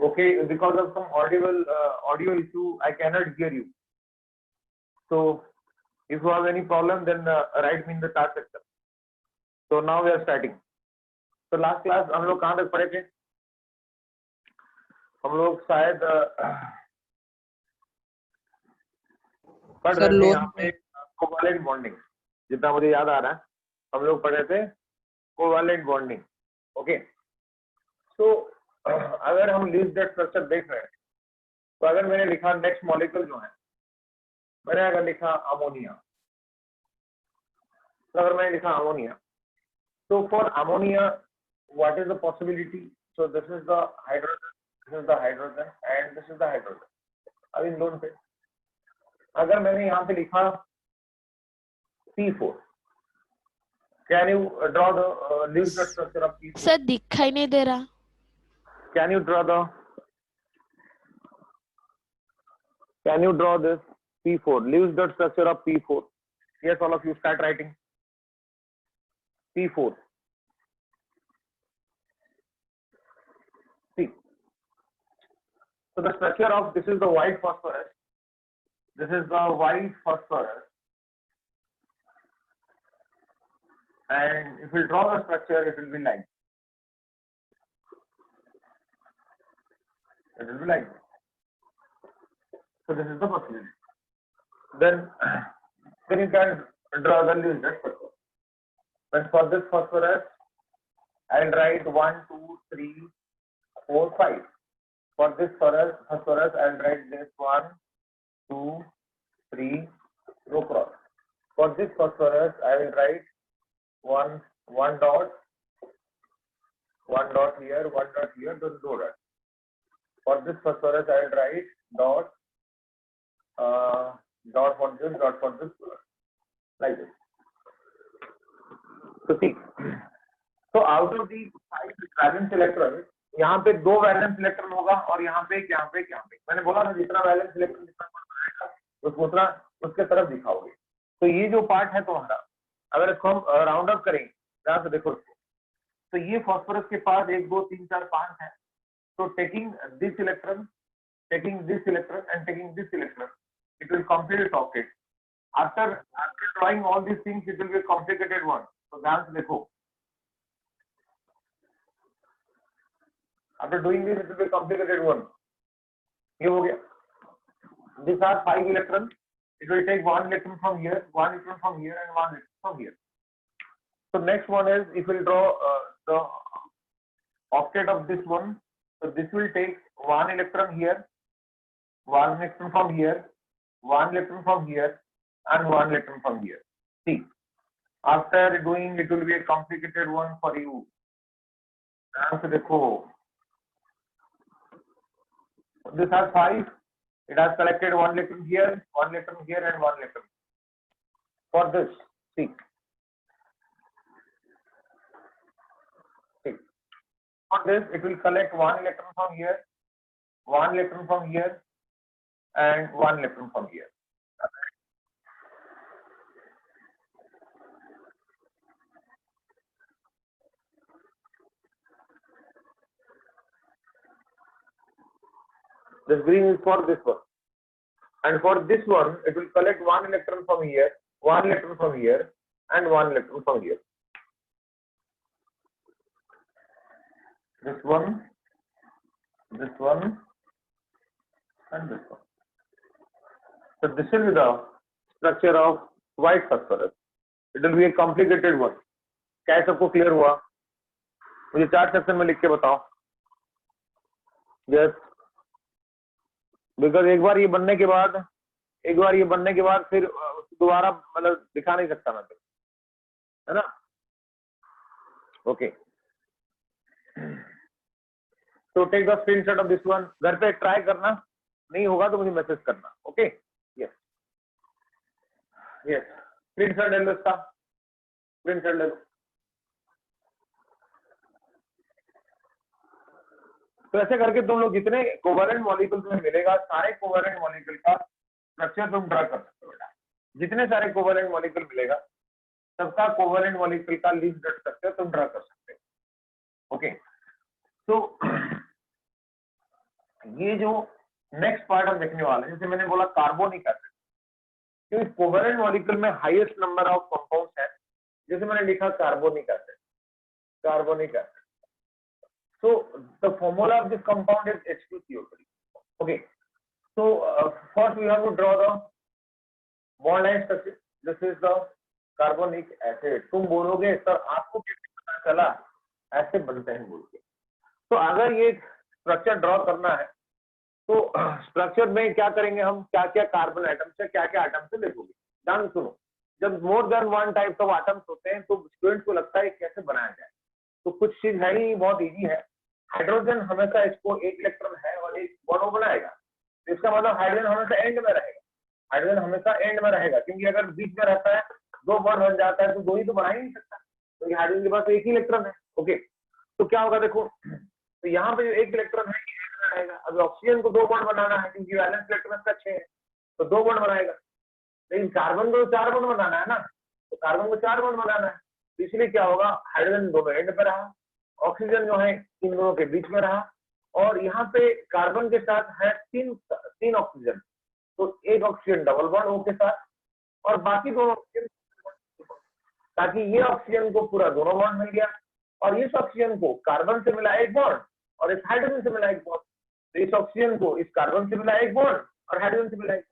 Okay, because of some audio issue, I cannot hear you. So if you have any problem, then write me in the chat section. So now we are starting. तो last class हम लोग कहाँ तक पढ़े थे? हम लोग शायद पढ़ रहे थे यहाँ पे कोवैलेंट बॉन्डिंग, जितना मुझे याद आ रहा है हम लोग पढ़ रहे थे कोवैलेंट बॉन्डिंग. ओके, तो अगर हम लीस्ट डेट स्ट्रक्चर देख रहे हैं तो अगर मैंने लिखा नेक्स्ट मॉलिक्यूल जो है, मैंने अगर लिखा अमोनिया, तो अगर मैंने लिखा अमोनिया, तो for ammonia what is the possibility? So this is the hydrogen, this is the hydrogen and this is the hydrogen. अब इन दोनों पे अगर मैंने यहाँ पे लिखा P4, can you draw the leaf structure of P4? Sir दिखाई नहीं दे रहा. Can you draw this P4, leaf structure of P4? Yes, all of you start writing P4. See, so the structure of this is the white phosphorus. This is the white phosphorus, and if we draw the structure, it will be like. It will be like. So this is the possibility. Then you can draw the leaf structure. But for this phosphorus, I'll write 1, 2, 3, 4, 5. For this phosphorus, I'll write this 1, 2, 3, row cross. For this phosphorus, I will write one dot here, then row dot. For this phosphorus, I will write dot for this, like this. So see, so out of the 5 valence electrons, यहाँ पे 2 valence electron होगा और यहाँ पे यहाँ पे मैंने बोला ना जितना वैलेंस इलेक्ट्रॉन जितना बढ़ाएगा उतना उसके तरफ दिखाओगे. तो ये जो पार्ट है तुम्हारा, अगर इसको हम राउंड अप करेंगे, ध्यान से देखो इसको, तो ये फास्फोरस के पास 1 2 3 4 5 है. तो taking this electron and taking this electron, it will complete a octet. After drawing all these things, it will be a complicated one. So ध्यान से देखो, after doing this, it will be a complicated one. ये हो गया. These are 5 electrons. It will take 1 electron from here, 1 electron from here, and 1 electron from here. So next one is, if we draw the octet of this one, so this will take 1 electron here, 1 electron from here, 1 electron from here, and 1 electron from here. See, after doing, it will be a complicated one for you. ध्यान से देखो. This has 5. It has collected 1 electron here, 1 electron here, and 1 electron. For this, see. For this, it will collect 1 electron from here, 1 electron from here, and 1 electron from here. This green is for this one, and for this one, it will collect 1 electron from here, 1 electron from here, and 1 electron from here. This one, and this one. So this will be the structure of white phosphorus. It will be a complicated one. क्या सबको clear हुआ? मुझे 4 section में लिख के बताओ. Yes. Because एक बार ये बनने के बाद फिर दोबारा मतलब दिखा नहीं सकता मैं, है ना? ओके, तो take the screenshot of this one. घर पे ट्राई करना, नहीं होगा तो मुझे मैसेज करना. ओके, यस स्क्रीनशॉट ले लो इसका, स्क्रीनशॉट ले लो. तो ऐसे करके तुम लोग जितने कोवेलेंट मॉलिक्यूल तुम्हें मिलेगा, सारे कोवेलेंट मॉलिक्यूल का स्ट्रक्चर तुम ड्रा कर सकते हो बेटा. जितने सारे कोवेलेंट मॉलिक्यूल मिलेगा, सबका कोवेलेंट मॉलिक्यूल का लीस्ट स्ट्रक्चर तुम ड्रा कर सकते हो. ओके, तो ये जो नेक्स्ट पार्ट हम देखने वाले हैं, जैसे मैंने बोला कार्बोनिक एसिड, क्योंकि कोवेलेंट मॉलिक्यूल में हाईएस्ट नंबर ऑफ कंपाउंड्स है, जैसे मैंने लिखा carbonic acid, carbonic acid. So the formula of this compound is H2CO3. Okay. So first we have to draw the bond line structure. This is the carbonic acid. तुम बोलोगे sir आपको कैसे पता चला ऐसे बनते हैं बोल के. तो अगर ये स्ट्रक्चर ड्रॉ करना है तो स्ट्रक्चर में क्या करेंगे हम, क्या क्या कार्बन आइटम से क्या क्या आइटम से देखोगे. ध्यान सुनो, जब more than one type of items होते हैं तो स्टूडेंट को लगता है कैसे बनाया जाए. तो कुछ चीज है ही बहुत इजी है. हाइड्रोजन हमेशा इसको एक इलेक्ट्रॉन है और एक बॉन्ड बनाएगा, तो इसका मतलब हाइड्रोजन हमेशा एंड में रहेगा. हाइड्रोजन हमेशा एंड में रहेगा, क्योंकि अगर बीच में रहता है दो बॉन्ड बन जाता है तो दो ही तो बना ही नहीं सकता, तो ये हाइड्रोजन के पास एक ही इलेक्ट्रॉन है. ओके, तो क्या होगा देखो, तो यहाँ पे जो एक इलेक्ट्रॉन है ये एंड में रहेगा. अभी ऑक्सीजन को दो बॉन्ड बनाना है क्योंकि वैलेंस इलेक्ट्रॉन इसका 6 है, तो दो बॉन्ड बनाएगा. लेकिन कार्बन को 4 बॉन्ड बनाना है ना, तो कार्बन को 4 बॉन्ड बनाना है, तो इसलिए क्या होगा, हाइड्रोजन दोनों एंड पे रहा, ऑक्सीजन जो है इन दोनों के बीच में रहा, और यहाँ पे कार्बन के साथ है तीन ऑक्सीजन, तो एक ऑक्सीजन डबल बॉन्ड O के साथ और बाकी दोनों ऑक्सीजन, ताकि ये ऑक्सीजन को पूरा दोनों बॉन्ड मिल गया और इस ऑक्सीजन को कार्बन से मिला एक बॉन्ड और इस हाइड्रोजन से मिला एक बॉन्ड, तो इस ऑक्सीजन को इस कार्बन से मिला एक बॉन्ड और हाइड्रोजन से मिला एक.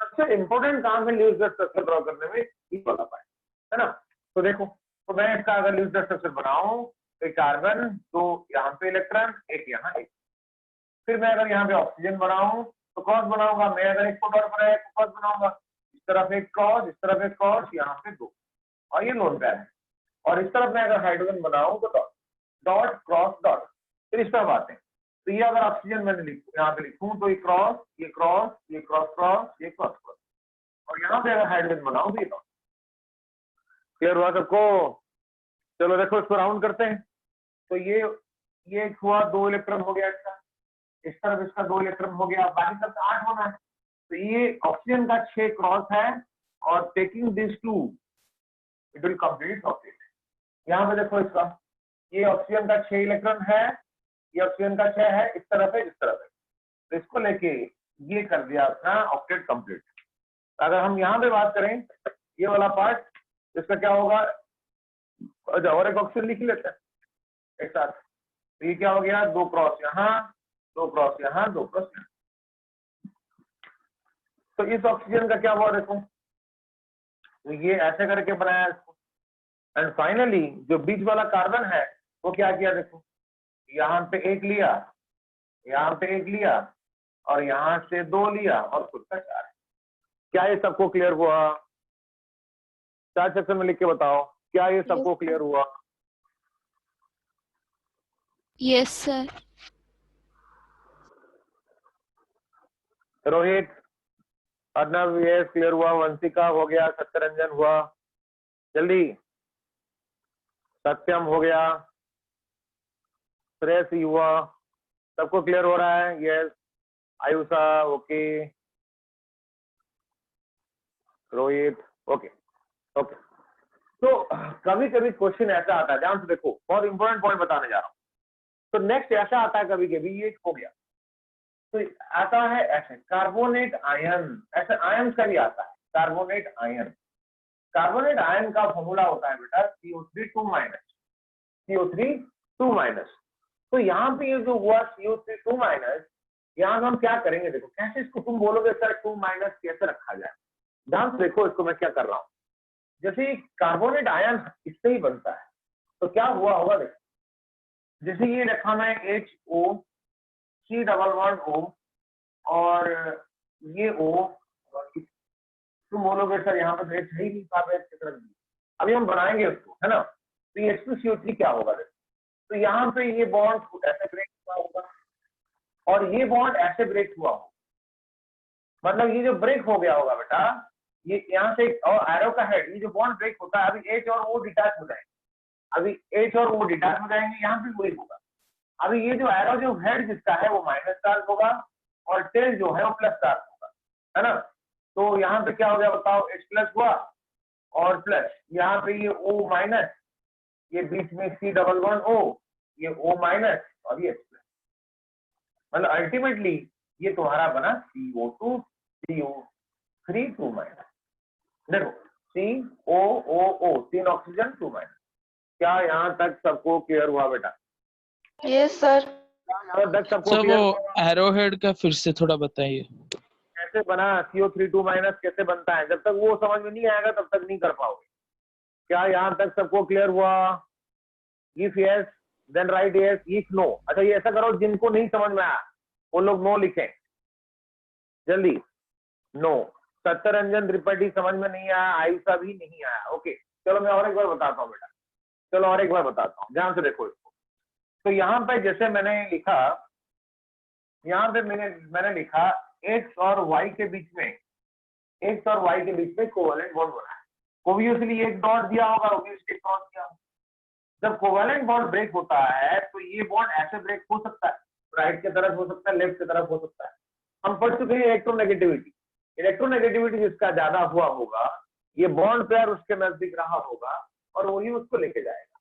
सबसे इंपॉर्टेंट काम है ल्यूज़ स्ट्रक्चर ड्रॉ करने में ये वाला पार्ट है ना. तो देखो, तो मैं इसका अगर ल्यूज़ स्ट्रक्चर बनाऊं तो कार्बन, तो यहाँ पे इलेक्ट्रॉन एक, यहाँ एक. फिर मैं अगर यहाँ पे ऑक्सीजन बनाऊं तो क्रॉस बनाऊंगा. मैं अगर एक फोटो बनाया तो क्रॉस बनाऊंगा, इस तरफ एक क्रॉस, इस तरफ एक क्रॉस, यहाँ पे दो, और ये लोन पैर है. और इस तरफ मैं अगर हाइड्रोजन बनाऊं तो डॉट डॉट क्रॉस डॉट. फिर इस तरफ आते हैं, तो ये अगर ऑक्सीजन मैंने यहाँ पे लिखूं तो ये क्रॉस, ये क्रॉस, ये क्रॉस क्रॉस, ये क्रॉस क्रॉस, और यहाँ पे अगर हाइड्रोजन बनाऊं तो ये डॉट. क्लियर हुआ सबको? चलो देखो इसको राउंड करते हैं. तो ये हुआ 2 इलेक्ट्रॉन हो गया इसका, इस तरफ इसका 2 इलेक्ट्रॉन हो गया, बाकी सब 8 होना है. तो ये ऑक्सीजन का 6 क्रॉस है और taking this 2 it will complete oxygen. यहाँ पे देखो इसका, ये ऑक्सीजन का 6 इलेक्ट्रॉन है, ये ऑक्सीजन का 6 है, इस तरफ है, इस तरफ है, तो इसको लेके ये कर दिया अपना ऑक्टेट कंप्लीट. अगर हम यहाँ पे बात करें ये वाला पार्ट, इसका क्या होगा, और एक ऑक्सीजन लिख लेते हैं एक साथ. तो ये क्या हो गया, 2 क्रॉस यहाँ, 2 क्रॉस यहाँ, 2 क्रॉस यहाँ. तो इस ऑक्सीजन का क्या हुआ देखो, तो ये ऐसे करके बनाया इसको. एंड फाइनली जो बीच वाला कार्बन है वो क्या किया देखो, यहाँ पे एक लिया, यहाँ पे एक लिया, और यहाँ से 2 लिया, और खुद का 4 है. क्या ये सबको क्लियर हुआ? चार सेक्शन में लिख के बताओ, क्या ये सबको क्लियर हुआ? Yes sir. रोहित, अर्नव, ये क्लियर हुआ? वंशिका हो गया, सत्यरंजन हुआ, जल्दी. सत्यम हो गया, श्रेयस हुआ, सबको क्लियर हो रहा है? Yes. Ayusha okay, Rohit okay okay. तो कभी कभी क्वेश्चन ऐसा आता है, ध्यान से देखो, बहुत इंपॉर्टेंट पॉइंट बताने जा रहा हूँ. तो नेक्स्ट ऐसा आता है कभी कभी, ये हो गया तो आता है ऐसे कार्बोनेट आयन, ऐसे आयन का भी आता है कार्बोनेट आयन. कार्बोनेट आयन का फॉर्मूला होता है बेटा CO3 2 माइनस, CO3 2 माइनस. तो यहाँ पे ये जो हुआ CO3 2 माइनस, यहाँ हम क्या करेंगे देखो, कैसे इसको तुम बोलोगे सर 2 माइनस कैसे रखा जाए. ध्यान से देखो इसको मैं क्या कर रहा हूँ. जैसे कार्बोनेट आयन इससे ही बनता है, तो क्या हुआ होगा देखो, जैसे ये रखा मैं HO C double bond O और ये O, तुम बोलोगे सर यहाँ पर H है ही नहीं, कहाँ पे H कितना. अभी हम बनाएंगे उसको, है ना. तो ये H2CO3 क्या होगा देखो, तो यहाँ पे ये बॉन्ड ऐसे ब्रेक हुआ होगा और ये बॉन्ड ऐसे ब्रेक हुआ होगा, मतलब ये जो ब्रेक हो गया होगा बेटा, ये यहाँ से और एरो का हेड, ये जो बॉन्ड ब्रेक होता है, अभी H और O डिटैच हो जाएंगे, अभी H और O डिटैच हो जाएंगे, यहाँ पे वही होगा. अभी ये जो एरो जो हेड जिसका है वो माइनस चार्ज होगा और टेल जो है वो प्लस चार्ज होगा, है ना. तो यहाँ पे क्या हो गया बताओ, H प्लस हुआ और प्लस, यहाँ पे ये O माइनस, ये बीच में C डबल बॉन्ड O, ये O माइनस और ये H प्लस. मतलब अल्टीमेटली ये तुम्हारा बना CO2 CO3 2 माइनस। देखो COOO 3 ऑक्सीजन 2 माइनस। क्या यहाँ तक सबको क्लियर हुआ बेटा? Yes sir. यहाँ तक सबको सर क्लियर वो हुआ? एरोहेड का फिर से थोड़ा बताइए। कैसे बना CO3 2 माइनस कैसे बनता है? जब तक वो समझ में नहीं आएगा तब तक नहीं कर पाओगे। क्या यहाँ तक सबको क्लियर हुआ? If yes then right yes, if no. अच्छा ये ऐसा करो, जिनको नहीं समझ में आया वो लोग नो लिखें जल्दी। नो। सत्यरंजन त्रिपाठी समझ में नहीं आया, आयुषा भी नहीं आया। ओके चलो मैं और एक बार बताता हूँ बेटा, चलो और एक बार बताता हूँ, ध्यान से देखो इसको। तो यहाँ पे जैसे मैंने लिखा, यहाँ पे मैंने लिखा x और y के बीच में, x और y के बीच में कोवेलेंट बॉन्ड बना है। ऑब्वियसली एक डॉट दिया होगा, ऑब्वियसली क्रॉस दिया होगा। जब कोवेलेंट बॉन्ड ब्रेक होता है तो ये बॉन्ड ऐसे ब्रेक हो सकता है, राइट की तरफ हो सकता है, लेफ्ट की तरफ हो सकता है। हम पढ़ चुके हैं इलेक्ट्रोनेगेटिविटी। इलेक्ट्रोनेगेटिविटी जिसका ज्यादा हुआ होगा, ये बॉन्ड पेयर उसके नजदीक रहा होगा और वही उसको लेके जाएगा।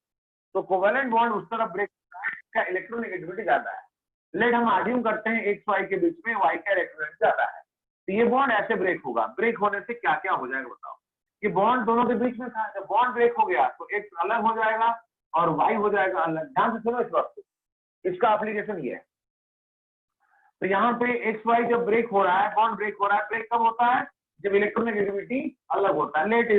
तो कोवेलेंट बॉन्ड उस तरफ ब्रेक होता है, इसका इलेक्ट्रोनेगेटिविटी ज्यादा है। लेट हम आज्यूम करते हैं x y के बीच में y का इलेक्ट्रोनेगेटिविटी ज्यादा है, तो ये बॉन्ड ऐसे ब्रेक होगा। ब्रेक होने से क्या क्या हो जाएगा बताओ? कि बॉन्ड दोनों के बीच में था, जब बॉन्ड ब्रेक हो गया तो x अलग हो जाएगा और y हो जाएगा अलग। ध्यान से सुनो इस बात को, इसका एप्लीकेशन ये है। तो यहाँ पे एक्स वाई जब ब्रेक हो रहा है, बॉन्ड ब्रेक हो रहा है, ब्रेक कब होता है? जब इलेक्ट्रोनेगेटिविटी अलग होता है। लेट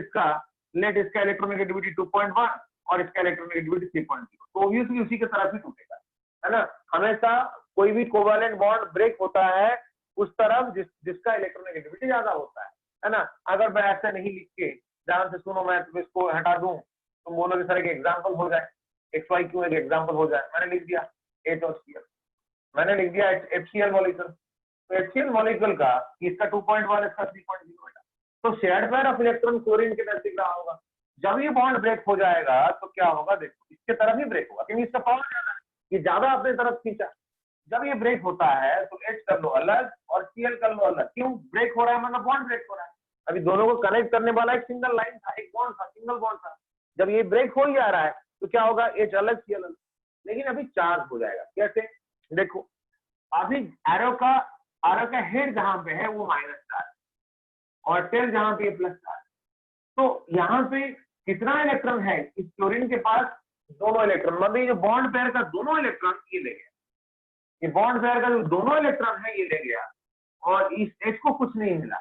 इसका इलेक्ट्रोनेगेटिविटी 2.1 और इसका इलेक्ट्रोनेगेटिविटी 3.0, तो ऑब्वियसली उसी के तरफ ही टूटेगा, है ना। हमेशा कोई भी कोवेलेंट बॉन्ड ब्रेक होता है उस तरफ जिसका इलेक्ट्रोनेगेटिविटी ज्यादा होता है ना। अगर मैं ऐसे नहीं लिख के, ध्यान से सुनो, मैं तुम इसको हटा दूं, तुम बोलोगे सर एक एग्जाम्पल हो जाए, एक्स वाई क्यों एक एग्जाम्पल हो जाए। मैंने लिख दिया H मैंने लिख दिया HCl मॉलिक्यूल। तो HCl मॉलिक्यूल का इसका 2.1 इसका 3.0 बेटा, तो shared pair of electron chlorine के नजदीक रहा होगा। जब ये बॉन्ड ब्रेक हो जाएगा तो क्या होगा? देखो इसके तरफ ही ब्रेक होगा क्योंकि इसका पावर ज्यादा है, ये ज्यादा अपने तरफ खींचा। जब ये ब्रेक होता है तो H कर लो अलग और Cl कर लो अलग। क्यों ब्रेक हो रहा है? मतलब बॉन्ड ब्रेक हो रहा है। अभी दोनों को कनेक्ट करने वाला एक सिंगल लाइन था, एक बॉन्ड था, सिंगल बॉन्ड था। जब ये ब्रेक हो ही आ रहा है तो क्या होगा? H अलग Cl अलग, लेकिन अभी चार्ज हो जाएगा। कैसे? देखो अभी एरो का हेड जहां पे है वो माइनस चार्ज और टेल जहां पे प्लस चार्ज। तो यहाँ पे कितना इलेक्ट्रॉन है इस क्लोरीन के पास? दोनों इलेक्ट्रॉन। मतलब ये जो बॉन्ड पेयर का दोनों इलेक्ट्रॉन ये ले गया, ये बॉन्ड पेयर का जो दोनों इलेक्ट्रॉन है ये ले गया और इस H को कुछ नहीं मिला।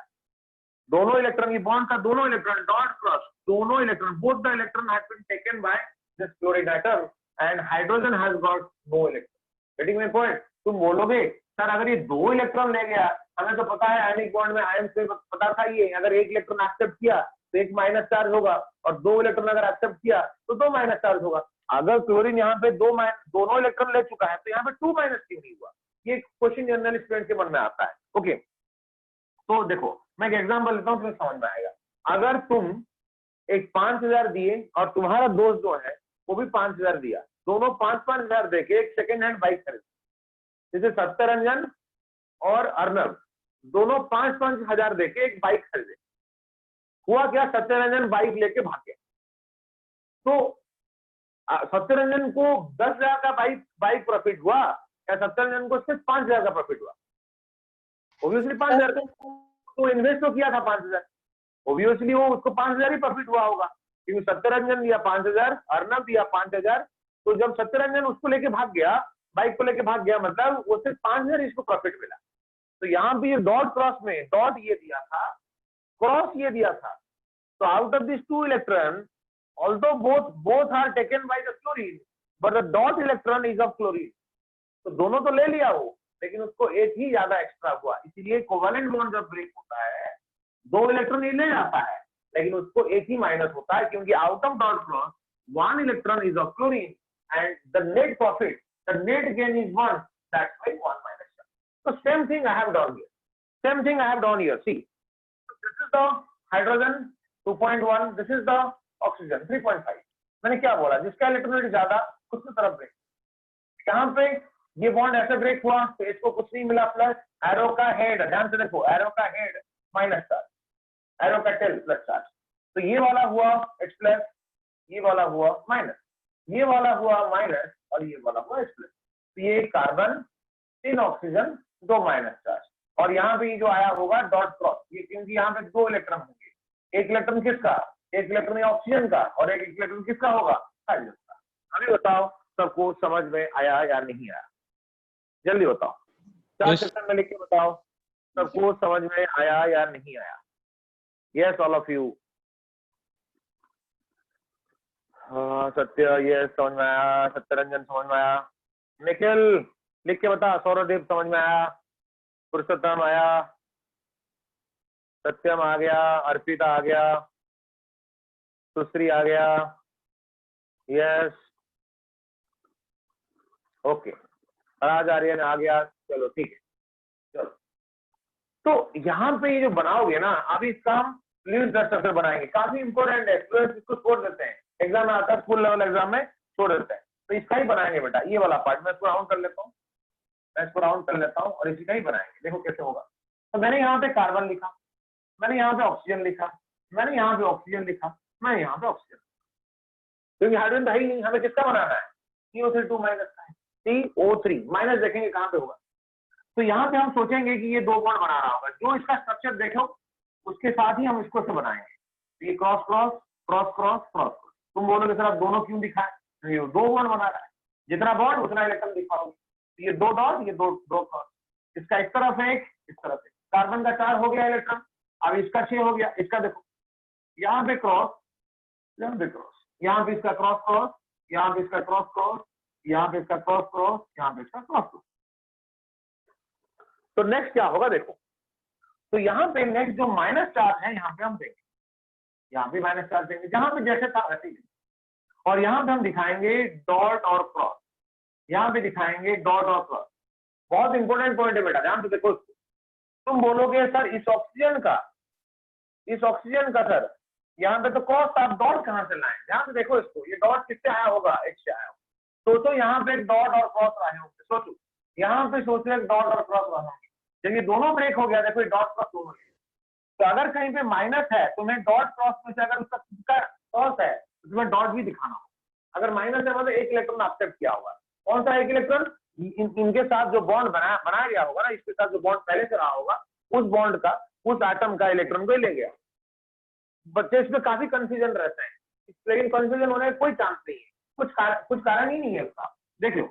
दोनों इलेक्ट्रॉन, ये बॉन्ड का दोनों इलेक्ट्रॉन डॉट क्रॉस, दोनों electron, both the electron have been taken by this chlorine atom and hydrogen has got no electron. Getting my point? तुम बोलोगे सर अगर ये 2 इलेक्ट्रॉन ले गया, हमें तो पता है आयनिक बॉन्ड में आयन से पता था ये, अगर 1 इलेक्ट्रॉन एक्सेप्ट किया तो 1 माइनस चार्ज होगा और 2 इलेक्ट्रॉन अगर एक्सेप्ट किया तो 2 माइनस चार्ज होगा। अगर क्लोरीन यहाँ पे दोनों इलेक्ट्रॉन ले चुका है तो यहाँ पे 2 माइनस क्यों नहीं हुआ? ये क्वेश्चन जनरल स्टूडेंट के मन में आता है। ओके तो देखो मैं एक एग्जांपल लेता हूँ, तुम्हें समझ में आएगा। अगर तुम एक 5000 दिए और तुम्हारा दोस्त जो है वो भी 5000 दिया, दोनों 5-5 हजार देके एक सेकेंड हैंड बाइक खरीदे। जैसे सत्यरंजन और अर्नब दोनों 5-5 हजार देके एक बाइक खरीदे। हुआ क्या? सत्यरंजन बाइक लेके भाग गया। तो सत्यरंजन को 10,000 का बाइक प्रॉफिट हुआ या सत्यरंजन को सिर्फ 5,000 का प्रॉफिट हुआ? ऑब्वियसली 5,000 तो इन्वेस्ट तो किया था 5,000, ऑब्वियसली वो उसको 5,000 ही प्रॉफिट हुआ होगा क्योंकि सत्यरंजन दिया 5,000, अर्नब दिया 5,000। तो जब सत्यरंजन उसको लेके भाग गया, बाइक को लेके भाग गया, मतलब वो सिर्फ 5,000 इसको प्रॉफिट मिला। तो यहाँ पे ये डॉट क्रॉस में डॉट ये दिया था, क्रॉस ये दिया था। तो out of this 2 electron, although both are taken by the chlorine, but the dot electron is of chlorine. तो दोनों तो ले लिया वो, लेकिन उसको एक ही ज्यादा एक्स्ट्रा हुआ। इसीलिए कोवेलेंट बॉन्ड जब ब्रेक होता है 2 इलेक्ट्रॉन ये ले जाता है लेकिन उसको एक ही माइनस होता है क्योंकि out of dot cross 1 electron is of chlorine and the net profit, the net gain is 1, that's why 1 minus 1. So same thing I have done here. Same thing I have done here. See, so this is the hydrogen 2.1, this is the oxygen 3.5. मैंने क्या बोला? जिसका इलेक्ट्रोनेट ज्यादा उसकी तरफ break. यहाँ पे ये बॉन्ड ऐसे ब्रेक हुआ तो इसको कुछ नहीं मिला, प्लस एरो का हेड, ध्यान से देखो, एरो का हेड माइनस चार्ज, एरो का टेल प्लस चार्ज। तो ये वाला हुआ H प्लस, ये वाला हुआ माइनस, ये वाला हुआ माइनस और ये वाला हुआ H प्लस। तो ये कार्बन 3 ऑक्सीजन 2 माइनस चार्ज, और यहाँ पे जो आया होगा डॉट क्रॉस, ये क्योंकि यहाँ पे 2 इलेक्ट्रॉन होंगे, एक इलेक्ट्रॉन किसका, एक इलेक्ट्रॉन ऑक्सीजन का, और एक इलेक्ट्रॉन किसका होगा, हाइड्रोजन का। अभी बताओ सबको समझ में आया या नहीं आया, जल्दी बताओ, 4 सेक्शन में लिख के बताओ सबको समझ में आया या नहीं आया। Yes all of you. सत्य यस समझ में आया, सत्यरंजन समझ में आया, निखिल लिख के बता, सौरदेव समझ में आया, पुरुषोत्तम आया, सत्यम आ गया, अर्पिता आ गया, सुश्री आ गया, यस ओके, राज आर्यन आ गया, चलो ठीक है। चलो तो यहाँ पे ये जो बनाओगे ना, अभी इसका हम फ्लूइड गैस स्ट्रक्चर बनाएंगे, काफी इंपॉर्टेंट है, स्टूडेंट्स इसको छोड़ देते हैं, एग्जाम में आता है, स्कूल लेवल एग्जाम में छोड़ देते हैं, तो इसका ही बनाएंगे बेटा, ये वाला पार्ट मैं इसको राउंड कर लेता हूँ, मैं इसको राउंड कर लेता हूँ और इसी का ही बनाएंगे, देखो कैसे होगा। तो मैंने यहाँ पे कार्बन लिखा, मैंने यहाँ पे ऑक्सीजन लिखा, मैंने यहाँ पे ऑक्सीजन लिखा, मैं यहाँ पे ऑक्सीजन, क्योंकि हाइड्रोजन तो है ही नहीं, हमें किसका बनाना है, CO3 माइनस का है, CO3 माइनस देखेंगे कहाँ पे होगा, तो यहाँ पे हम सोचेंगे कि ये 2 बॉन्ड बना रहा होगा, जो इसका स्ट्रक्चर देखो उसके साथ ही हम इसको से बनाएंगे, तो ये cross cross cross cross cross, तुम बोलोगे सर आप दोनों क्यों दिखाए, ये 2 बॉन्ड बना रहा है, जितना बॉन्ड उतना इलेक्ट्रॉन दिखाओगे, ये 2 डॉट, ये 2 क्रॉस, इसका इस तरफ एक, इस तरफ एक, कार्बन का 4 हो गया इलेक्ट्रॉन, अब इसका 6 हो गया, इसका देखो यहाँ पे क्रॉस, यहाँ पे क्रॉस, यहाँ पे इसका क्रॉस क्रॉस, यहाँ पे इसका क्रॉस क्रॉस, यहाँ पे इसका क्रॉस क्रॉस, यहाँ पे इसका क्रॉस क्रॉस। तो नेक्स्ट क्या होगा देखो, तो यहाँ पे नेक्स्ट जो माइनस चार्ज है यहाँ पे हम देंगे, यहाँ पे माइनस चार्ज देंगे, जहां पे जैसे था वैसे ही, और यहाँ पे हम दिखाएंगे डॉट और क्रॉस, यहाँ पे दिखाएंगे डॉट और क्रॉस, बहुत इंपॉर्टेंट पॉइंट है बेटा, ध्यान से देखो। तुम बोलोगे सर इस ऑक्सीजन का सर यहाँ पे तो क्रॉस, आप डॉट कहाँ से लाएं, ध्यान से देखो इसको, ये डॉट किससे आया होगा, H से आया होगा, सोचो यहाँ पे एक डॉट और क्रॉस रहे होंगे, सोचो यहाँ पे सोचो एक डॉट और क्रॉस रहे होंगे, जब ये दोनों ब्रेक हो गया, देखो डॉट क्रॉस दोनों, तो अगर कहीं पे माइनस है तुम्हें डॉट क्रॉस में से अगर उसका क्रॉस है तो तुम्हें डॉट भी दिखाना होगा, अगर माइनस है मतलब एक इलेक्ट्रॉन एक्सेप्ट किया होगा, कौन सा एक इलेक्ट्रॉन, इनके साथ जो बॉन्ड बनाया गया होगा ना, इसके साथ जो बॉन्ड पहले से रहा होगा, उस बॉन्ड का, उस एटम का इलेक्ट्रॉन को ले गया। बच्चे इसमें काफी कंफ्यूजन रहते हैं, लेकिन कंफ्यूजन होने का कोई चांस नहीं है, कुछ कारण ही नहीं है उसका, देख लो।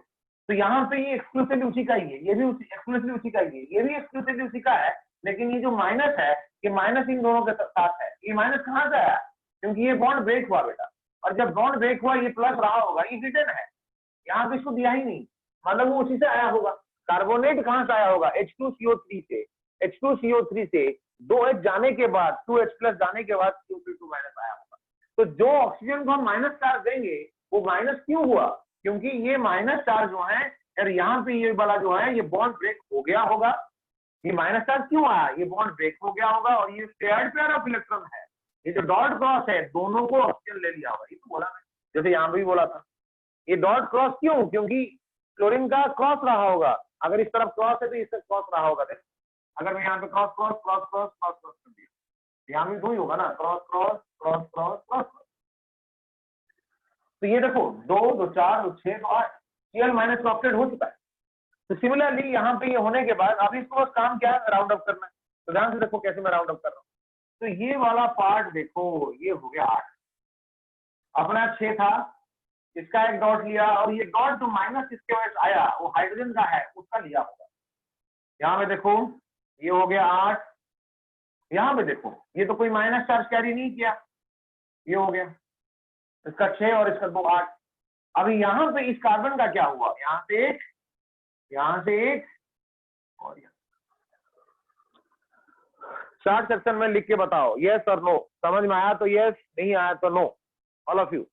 तो यहाँ पे ये एक्सक्लूसिवली उसी का ही है, ये भी एक्सक्लूसिवली उसी का ही है, ये भी एक्सक्लूसिवली उसी का है, लेकिन ये जो माइनस है, ये माइनस इन दोनों के साथ है, ये माइनस कहाँ से आया, क्योंकि ये बॉन्ड ब्रेक हुआ बेटा, और जब बॉन्ड ब्रेक हुआ ये प्लस रहा होगा, ये हिडन है, यहाँ पे इसको दिया ही नहीं, मतलब वो उसी से आया होगा। कार्बोनेट कहाँ से आया होगा, H2CO3 से, H2CO3 से 2H जाने के बाद 2H प्लस जाने के बाद CO2 माइनस आया होगा। तो जो ऑक्सीजन को हम माइनस चार्ज देंगे वो माइनस क्यों हुआ, क्योंकि ये माइनस चार्ज जो है, यार यहाँ पे ये वाला जो है ये बॉन्ड ब्रेक हो गया होगा, ये माइनस चार्ज क्यों आया, ये बॉन्ड ब्रेक हो गया होगा, और ये पेयर्ड पेयर ऑफ इलेक्ट्रॉन है, ये जो डॉट क्रॉस है दोनों को ऑक्सीजन ले लिया होगा, ये तो बोला मैं, जैसे यहाँ पे भी बोला था। ये डॉट क्रॉस क्यों, क्योंकि क्लोरीन का क्रॉस रहा होगा, अगर इस तरफ क्रॉस है तो इस तरफ क्रॉस रहा होगा, अगर मैं यहाँ पे cross cross cross cross cross cross कर दिया, यहाँ भी दो ही होगा ना, cross cross cross cross cross. तो ये देखो 2 2 4 2 6 तो 8, Cl माइनस का ऑक्साइड हो चुका है। तो सिमिलरली यहाँ पे ये होने के बाद अभी इसको बस काम क्या है, राउंड अप करना है। तो ध्यान से देखो कैसे मैं राउंड अप कर रहा हूँ। तो ये वाला पार्ट देखो, ये हो गया 8, अपना 6 था, इसका एक डॉट लिया, और ये डॉट जो माइनस इसके वजह से आया वो हाइड्रोजन का है, उसका लिया होगा। यहाँ पे देखो ये हो गया 8, यहाँ पे देखो ये तो कोई माइनस चार्ज कैरी नहीं किया, ये हो गया इसका 6 और इसका 2 8। अभी यहाँ पे इस कार्बन का क्या हुआ, यहाँ से 1, यहाँ से 1 और चार्ट सेक्शन में लिख के बताओ यस और नो, समझ में आया तो यस, नहीं आया तो no, all of you.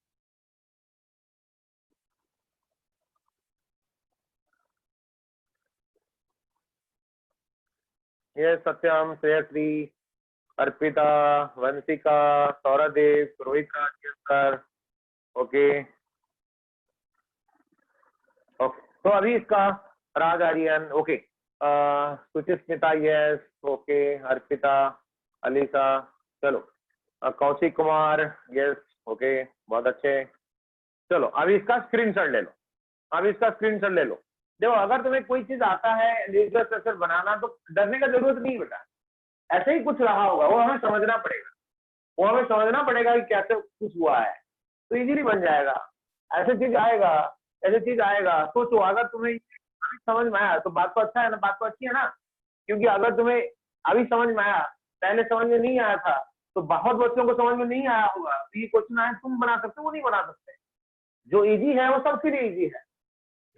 Yes Satyam, Shreyashri, Arpita, Vanshika, Sourdev, Rohit sir, okay okay. तो अभी इसका Raj Aryan, okay, Suchismita yes, okay, Arpita, Alisa, चलो, कौशिक कुमार यस, ओके, बहुत अच्छे। चलो अभी इसका स्क्रीनशॉट ले लो, अभी इसका स्क्रीनशॉट ले लो, देखो अगर तुम्हें कोई चीज आता है न्यूक्लियर स्ट्रक्चर बनाना तो डरने का जरूरत नहीं बेटा, ऐसे ही कुछ रहा होगा, वो हमें समझना पड़ेगा, वो हमें समझना पड़ेगा कि कैसे कुछ हुआ है, तो इजीली बन जाएगा। ऐसे चीज आएगा, ऐसे चीज आएगा, सोचो अगर तुम्हें समझ में आया तो बात तो अच्छा है ना, बात तो अच्छी है ना, क्योंकि अगर तुम्हें अभी समझ में आया, पहले समझ में नहीं आया था, तो बहुत बच्चों को समझ में नहीं आया होगा, तो ये क्वेश्चन आए तुम बना सकते हो, वो नहीं बना सकते। जो इजी है वो सबके लिए इजी है,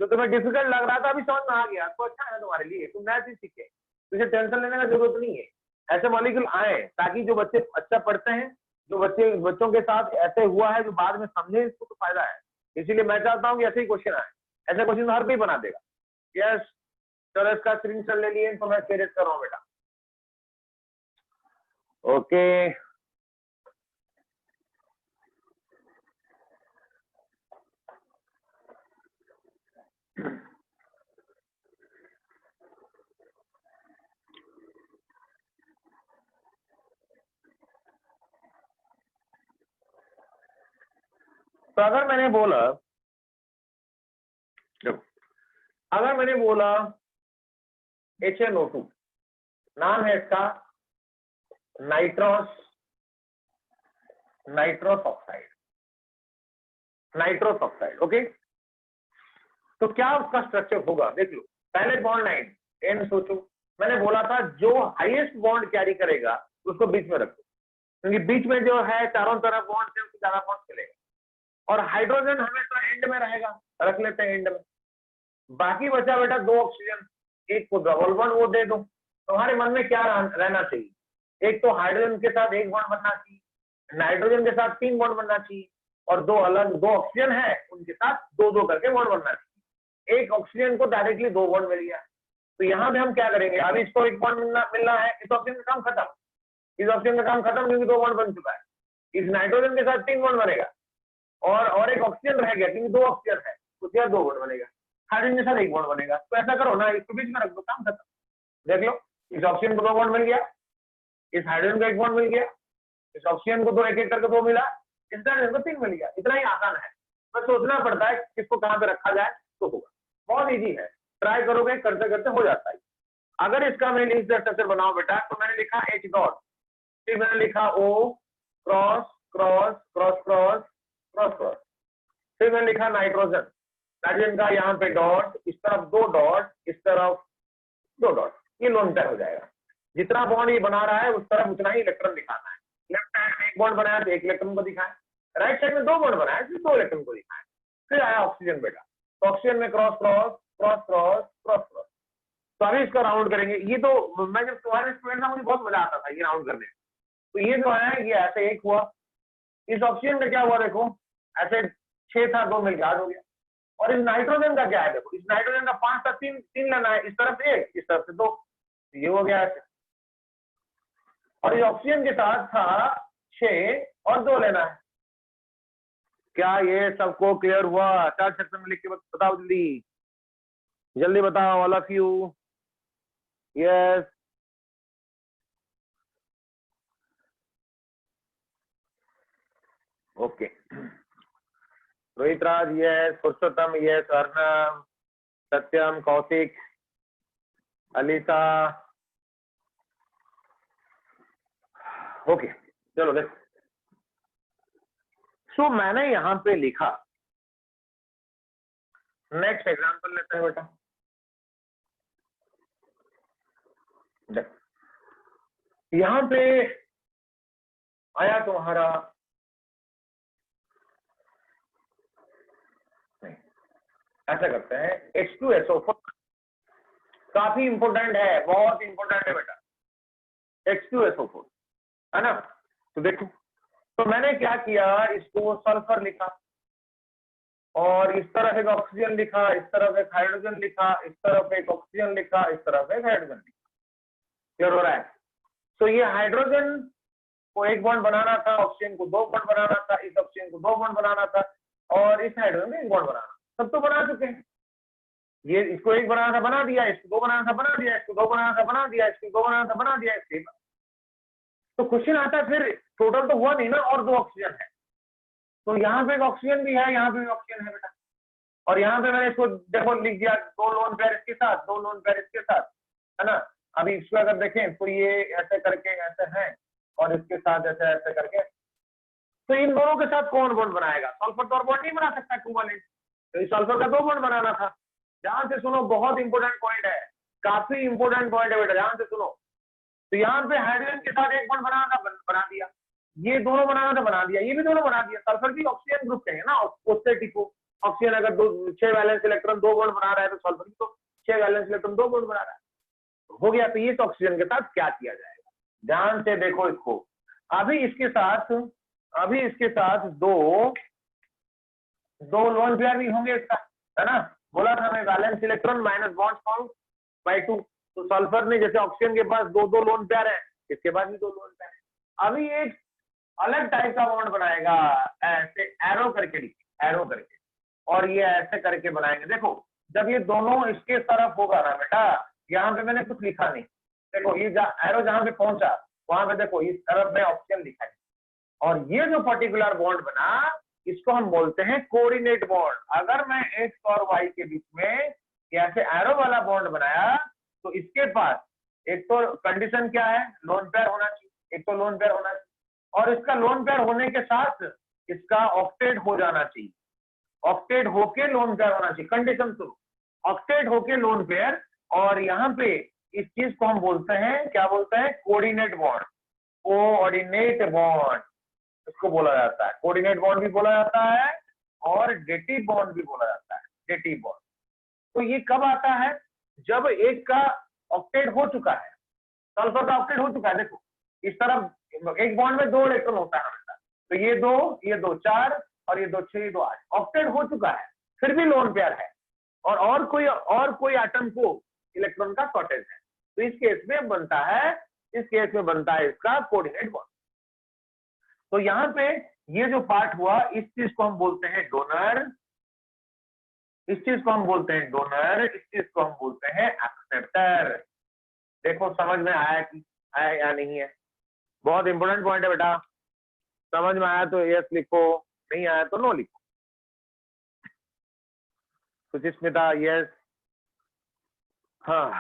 जो तुम्हें डिफिकल्ट लग रहा था अभी समझ में आ गया तो अच्छा है तुम्हारे लिए, तुम नया चीज सीखे, तुझे टेंशन लेने का जरूरत नहीं है। ऐसे मॉलिक्यूल आए ताकि जो बच्चे अच्छा पढ़ते हैं, जो बच्चों के साथ ऐसे हुआ है जो बाद में समझे, इसको तो फायदा है। इसीलिए मैं चाहता हूँ कि ऐसे ही क्वेश्चन आए, ऐसे क्वेश्चन हर कोई बना देगा। यस चलो इसका स्क्रीनशॉट ले लिए तो मैं शेयर कर रहा हूँ बेटा। ओके तो अगर मैंने बोला, अगर मैंने बोला HNO2, नाम है इसका nitrous oxide, nitrous oxide. Okay तो क्या उसका स्ट्रक्चर होगा देख लो, पहले बॉन्ड लाइन एन सोचो, मैंने बोला था जो हाईएस्ट बॉन्ड कैरी करेगा उसको बीच में रखो, क्योंकि बीच में जो है चारों तरफ बॉन्ड से उसको ज्यादा बॉन्ड चलेगा, और हाइड्रोजन हमेशा एंड में रहेगा, रख लेते हैं एंड में। बाकी बचा बेटा दो ऑक्सीजन, एक को डबल बॉन्ड वो दे दो। तुम्हारे मन में क्या रहना चाहिए, एक तो हाइड्रोजन के साथ एक बॉन्ड बनना चाहिए, नाइट्रोजन के साथ 3 बॉन्ड बनना चाहिए, और दो अलग दो ऑक्सीजन है उनके साथ 2-2 करके बॉन्ड बनना चाहिए। एक ऑक्सीजन को डायरेक्टली 2 बॉन्ड मिल गया, तो यहाँ पे हम क्या करेंगे, अभी इसको 1 बॉन्ड मिलना है, इस ऑक्सीजन का काम खत्म, इस ऑक्सीजन का काम खत्म क्योंकि 2 बॉन्ड बन चुका है। इस नाइट्रोजन के साथ 3 बॉन्ड बनेगा, और एक ऑक्सीजन रह गया क्योंकि 2 ऑक्सीजन है, उसके बाद 2 बॉन्ड बनेगा, हाइड्रोजन के साथ 1 बॉन्ड बनेगा। तो ऐसा करो ना, इसको बीच में रख दो, काम खत्म। देख लो इस ऑक्सीजन को 2 बॉन्ड मिल गया, इस हाइड्रोजन को 1 बॉन्ड मिल गया, इस ऑक्सीजन को 2 एक करके 2 मिला, इस हाइड्रोजन को 3 मिल गया। इतना ही आसान है, बस सोचना पड़ता है किसको कहाँ पे रखा जाए तो होगा, बहुत इजी है, ट्राई करोगे करते करते हो जाता है। अगर इसका मैं लिंक स्ट्रक्चर बनाओ बेटा, तो मैंने लिखा H डॉट, फिर मैंने लिखा O cross cross cross cross cross cross, फिर मैंने लिखा नाइट्रोजन, नाइट्रोजन का यहाँ पे डॉट, इस तरफ 2 डॉट, इस तरफ 2 डॉट, ये लोन पेयर हो जाएगा। जितना बॉन्ड ये बना रहा है उस तरफ उतना ही इलेक्ट्रॉन दिखाना है। लेफ्ट साइड में 1 बॉन्ड बनाया तो 1 इलेक्ट्रॉन को दिखाए, राइट साइड में 2 बॉन्ड बनाया तो 2 इलेक्ट्रॉन को दिखाए। फिर आया ऑक्सीजन बेटा, तो ऑक्सीजन में cross cross cross cross cross cross. तो अभी इसका राउंड करेंगे। ये तो मैं जब तुम्हारे स्टूडेंट था मुझे बहुत मजा आता था ये राउंड करने। तो ये जो है ये ऐसे 1 हुआ, इस ऑक्सीजन का क्या हुआ देखो, ऐसे 6 था 2 मिलकर 8 हो गया। और इस नाइट्रोजन का क्या है देखो, इस नाइट्रोजन का 5 था 3 लेना है, इस तरफ 1 इस तरफ से 2, ये हो गया ऐसे। और इस ऑक्सीजन के साथ था 6 और 2 लेना है। क्या ये सबको क्लियर हुआ? चार्ट सेक्शन में लिख के बताओ जल्दी, जल्दी बताओ all of you. Yes okay, Rohit Raj yes, Purushottam yes, Arnav, Satyam, Kaushik, Alisa, okay चलो देखो। सो मैंने यहां पे लिखा, नेक्स्ट एग्जांपल लेते हैं बेटा। यहां पे आया तुम्हारा, ऐसा करते हैं H2SO4, काफी इंपोर्टेंट है, बहुत इंपोर्टेंट है बेटा H2SO4, है ना। तो देखो, तो मैंने क्या किया, इसको सल्फर लिखा, और इस तरफ एक ऑक्सीजन लिखा, इस तरफ एक हाइड्रोजन लिखा, इस तरफ एक ऑक्सीजन लिखा, इस तरफ एक हाइड्रोजन लिखा। क्लियर हो रहा है? तो ये हाइड्रोजन को 1 बॉन्ड बनाना था, ऑक्सीजन को 2 बॉन्ड बनाना था, इस ऑक्सीजन को 2 बॉन्ड बनाना था, और इस हाइड्रोजन में 1 बॉन्ड बनाना, सब तो बना चुके हैं। ये इसको 1 बनाना था बना दिया, इसको 2 बनाना था बना दिया, इसको 2 बनाना था बना दिया, इसको 2 बनाना था बना दिया, इसके। तो क्वेश्चन आता है फिर टोटल तो हुआ नहीं ना, और 2 ऑक्सीजन है, तो यहाँ पे एक ऑक्सीजन भी है, यहाँ पे भी ऑक्सीजन है बेटा, और यहाँ पे मैंने इसको देखो लिख दिया 2 लोन पेयर इसके साथ, 2 लोन पेयर इसके साथ, है ना। अभी इसको अगर देखें तो ये ऐसे करके ऐसे है और इसके साथ ऐसे ऐसे करके, तो इन दोनों के साथ कौन बॉन्ड बनाएगा? सल्फर तो और बॉन्ड नहीं बना सकता कोवैलेंट, तो इस सल्फर का 2 बॉन्ड बनाना था। ध्यान से सुनो, बहुत इंपॉर्टेंट पॉइंट है, काफी इंपॉर्टेंट पॉइंट है बेटा, ध्यान से सुनो। तो यहाँ पे हाइड्रोजन के साथ एक बॉन्ड बनाना था, बना दिया। ये दोनों बनाना था, बना दिया। ये भी दोनों बना दिया। सल्फर भी ऑक्सीजन ग्रुप के है ना, उससे टिको ऑक्सीजन अगर 6 वैलेंस इलेक्ट्रॉन 2 बॉन्ड बना रहा है तो सल्फर भी तो 6 वैलेंस इलेक्ट्रॉन 2 बॉन्ड बना रहा है, हो गया। तो ये तो ऑक्सीजन के साथ क्या किया जाएगा, ध्यान से देखो इसको। अभी इसके साथ दो लोन पेयर भी होंगे इसका, है ना। बोला था मैं valence electron minus bond form by 2। तो सल्फर में जैसे ऑक्सीजन के पास 2 लोन पेयर है, इसके पास भी 2 लोन पेयर है। अभी एक अलग टाइप का बॉन्ड बनाएगा, ऐसे एरो करके एरो करके, और ये ऐसे करके बनाएंगे। देखो जब ये दोनों इसके तरफ होगा ना बेटा, यहाँ पे मैंने कुछ लिखा नहीं, देखो ये एरो जहां पे पहुंचा वहां पे देखो इस तरफ में ऑक्सीजन लिखा है, और ये जो पर्टिकुलर बॉन्ड बना इसको हम बोलते हैं कोऑर्डिनेट बॉन्ड। अगर मैं एक्स और वाई के बीच में ऐसे एरो वाला बॉन्ड बनाया तो इसके पास एक तो कंडीशन क्या है, लोन पेयर होना चाहिए, एक तो लोन पेयर होना चाहिए, और इसका लोन पेयर होने के साथ इसका ऑक्टेट हो जाना चाहिए, ऑक्टेट होके लोन पेयर होना चाहिए। कंडीशन सुनो, ऑक्टेट होके लोन पेयर, और यहाँ पे इस चीज को हम बोलते हैं, क्या बोलते हैं, कोऑर्डिनेट बॉन्ड। कोऑर्डिनेट बॉन्ड इसको बोला जाता है, कोऑर्डिनेट बॉन्ड भी बोला जाता है और डेटिव बॉन्ड भी बोला जाता है, डेटिव बॉन्ड। तो ये कब आता है, जब एक का ऑक्टेट हो चुका है, सल्फर का ऑक्टेट हो चुका है। देखो इस तरफ एक बॉन्ड में 2 इलेक्ट्रॉन होता है हमेशा, तो ये 2 4 और ये 2 6 ये 2 8, ऑक्टेट हो चुका है, फिर भी लोन पेयर है, और कोई एटम को इलेक्ट्रॉन का शॉर्टेज है, तो इस केस में बनता है इसका कोऑर्डिनेट बॉन्ड। तो यहाँ पे ये जो पार्ट हुआ, इस चीज को हम बोलते हैं डोनर, इस चीज को हम बोलते हैं डोनर, इस चीज को हम बोलते हैं एक्सेप्टर। देखो समझ में आया या नहीं है, बहुत इंपॉर्टेंट पॉइंट है बेटा। समझ में आया तो यस लिखो, नहीं आया तो नो लिखो। सुचिस्मिता यस, हाँ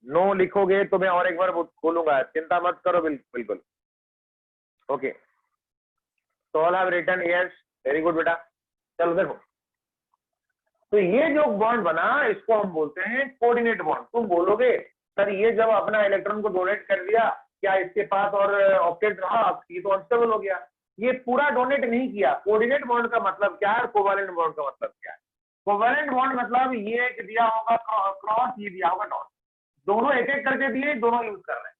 नो लिखोगे तो मैं और एक बार बोलूंगा, चिंता मत करो, बिल्कुल ओके। तो all have written yes, very good बेटा। चलो देखो, तो ये जो बॉन्ड बना इसको हम बोलते हैं कोऑर्डिनेट बॉन्ड। तुम बोलोगे सर ये जब अपना इलेक्ट्रॉन को डोनेट कर दिया, क्या इसके पास और ऑक्टेट रहा, ये तो अनस्टेबल हो गया। ये पूरा डोनेट नहीं किया। कोऑर्डिनेट बॉन्ड का मतलब क्या है, कोवैलेंट बॉन्ड का मतलब क्या है? कोवैलेंट बॉन्ड मतलब ये एक दिया होगा क्रॉस, ये दिया होगा डॉट, दोनों एक एक करके दिए, दोनों यूज कर रहे हैं।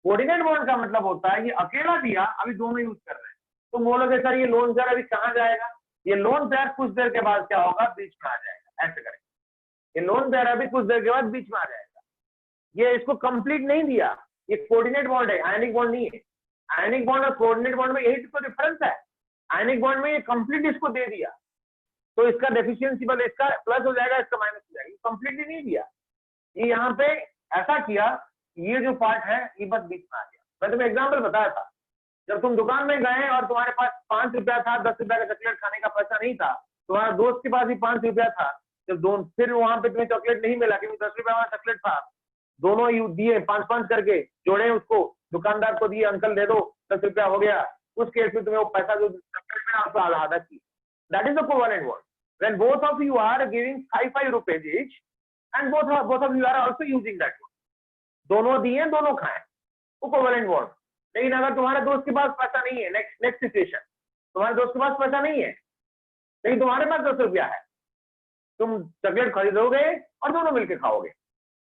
कोऑर्डिनेट बॉन्ड का मतलब होता है ये अकेला दिया, अभी दोनों यूज कर रहे हैं। तुम बोलोगे सर ये लोन पेयर अभी कहाँ जाएगा, ये लोन पेयर कुछ देर के बाद क्या होगा, बीच में आ जाएगा, ऐसे करेंगे। ये लोन पेयर अभी कुछ देर के बाद बीच में आ जाएगा। ये इसको कंप्लीट नहीं दिया, ये कोऑर्डिनेट बॉन्ड है, आयनिक बॉन्ड नहीं है। आयनिक बॉन्ड और कोऑर्डिनेट बॉन्ड में यही तो डिफरेंस है। आयनिक बॉन्ड में ये कंप्लीट इसको दे दिया तो इसका डेफिशिएंसी बल, इसका प्लस हो जाएगा, इसका माइनस हो जाएगा, कंप्लीटली नहीं दिया। ये यहाँ पे ऐसा किया, ये जो पार्ट है ये बस बीच में आ गया। मैं तुम्हें एग्जाम्पल बताया था, जब तुम दुकान में गए और तुम्हारे पास 5 रुपया था, 10 रुपया का चॉकलेट खाने का पैसा नहीं था, तुम्हारा दोस्त के पास भी 5 रुपया था, जब फिर वहां पे तुम्हें चॉकलेट नहीं मिला क्योंकि 10 रुपया वाला चॉकलेट था, दोनों दिए 5-5 करके जोड़े, उसको दुकानदार को दिए, अंकल दे दो 10 रुपया हो गया। उस केस में तुम्हें वो पैसा जो चॉकलेट में उसको आधा की, that is the covalent bond. When both of you are giving 5 rupees each and both of you are also using that one, दोनों दिए दोनों खाएं, वो कोवैलेंट बॉन्ड। लेकिन अगर तुम्हारे दोस्त के पास पैसा नहीं है, नेक्स्ट सिचुएशन, तुम्हारे दोस्त के पास पैसा नहीं है लेकिन तुम्हारे पास 10 रुपया है, तुम चॉकलेट खरीदोगे और दोनों मिलकर खाओगे,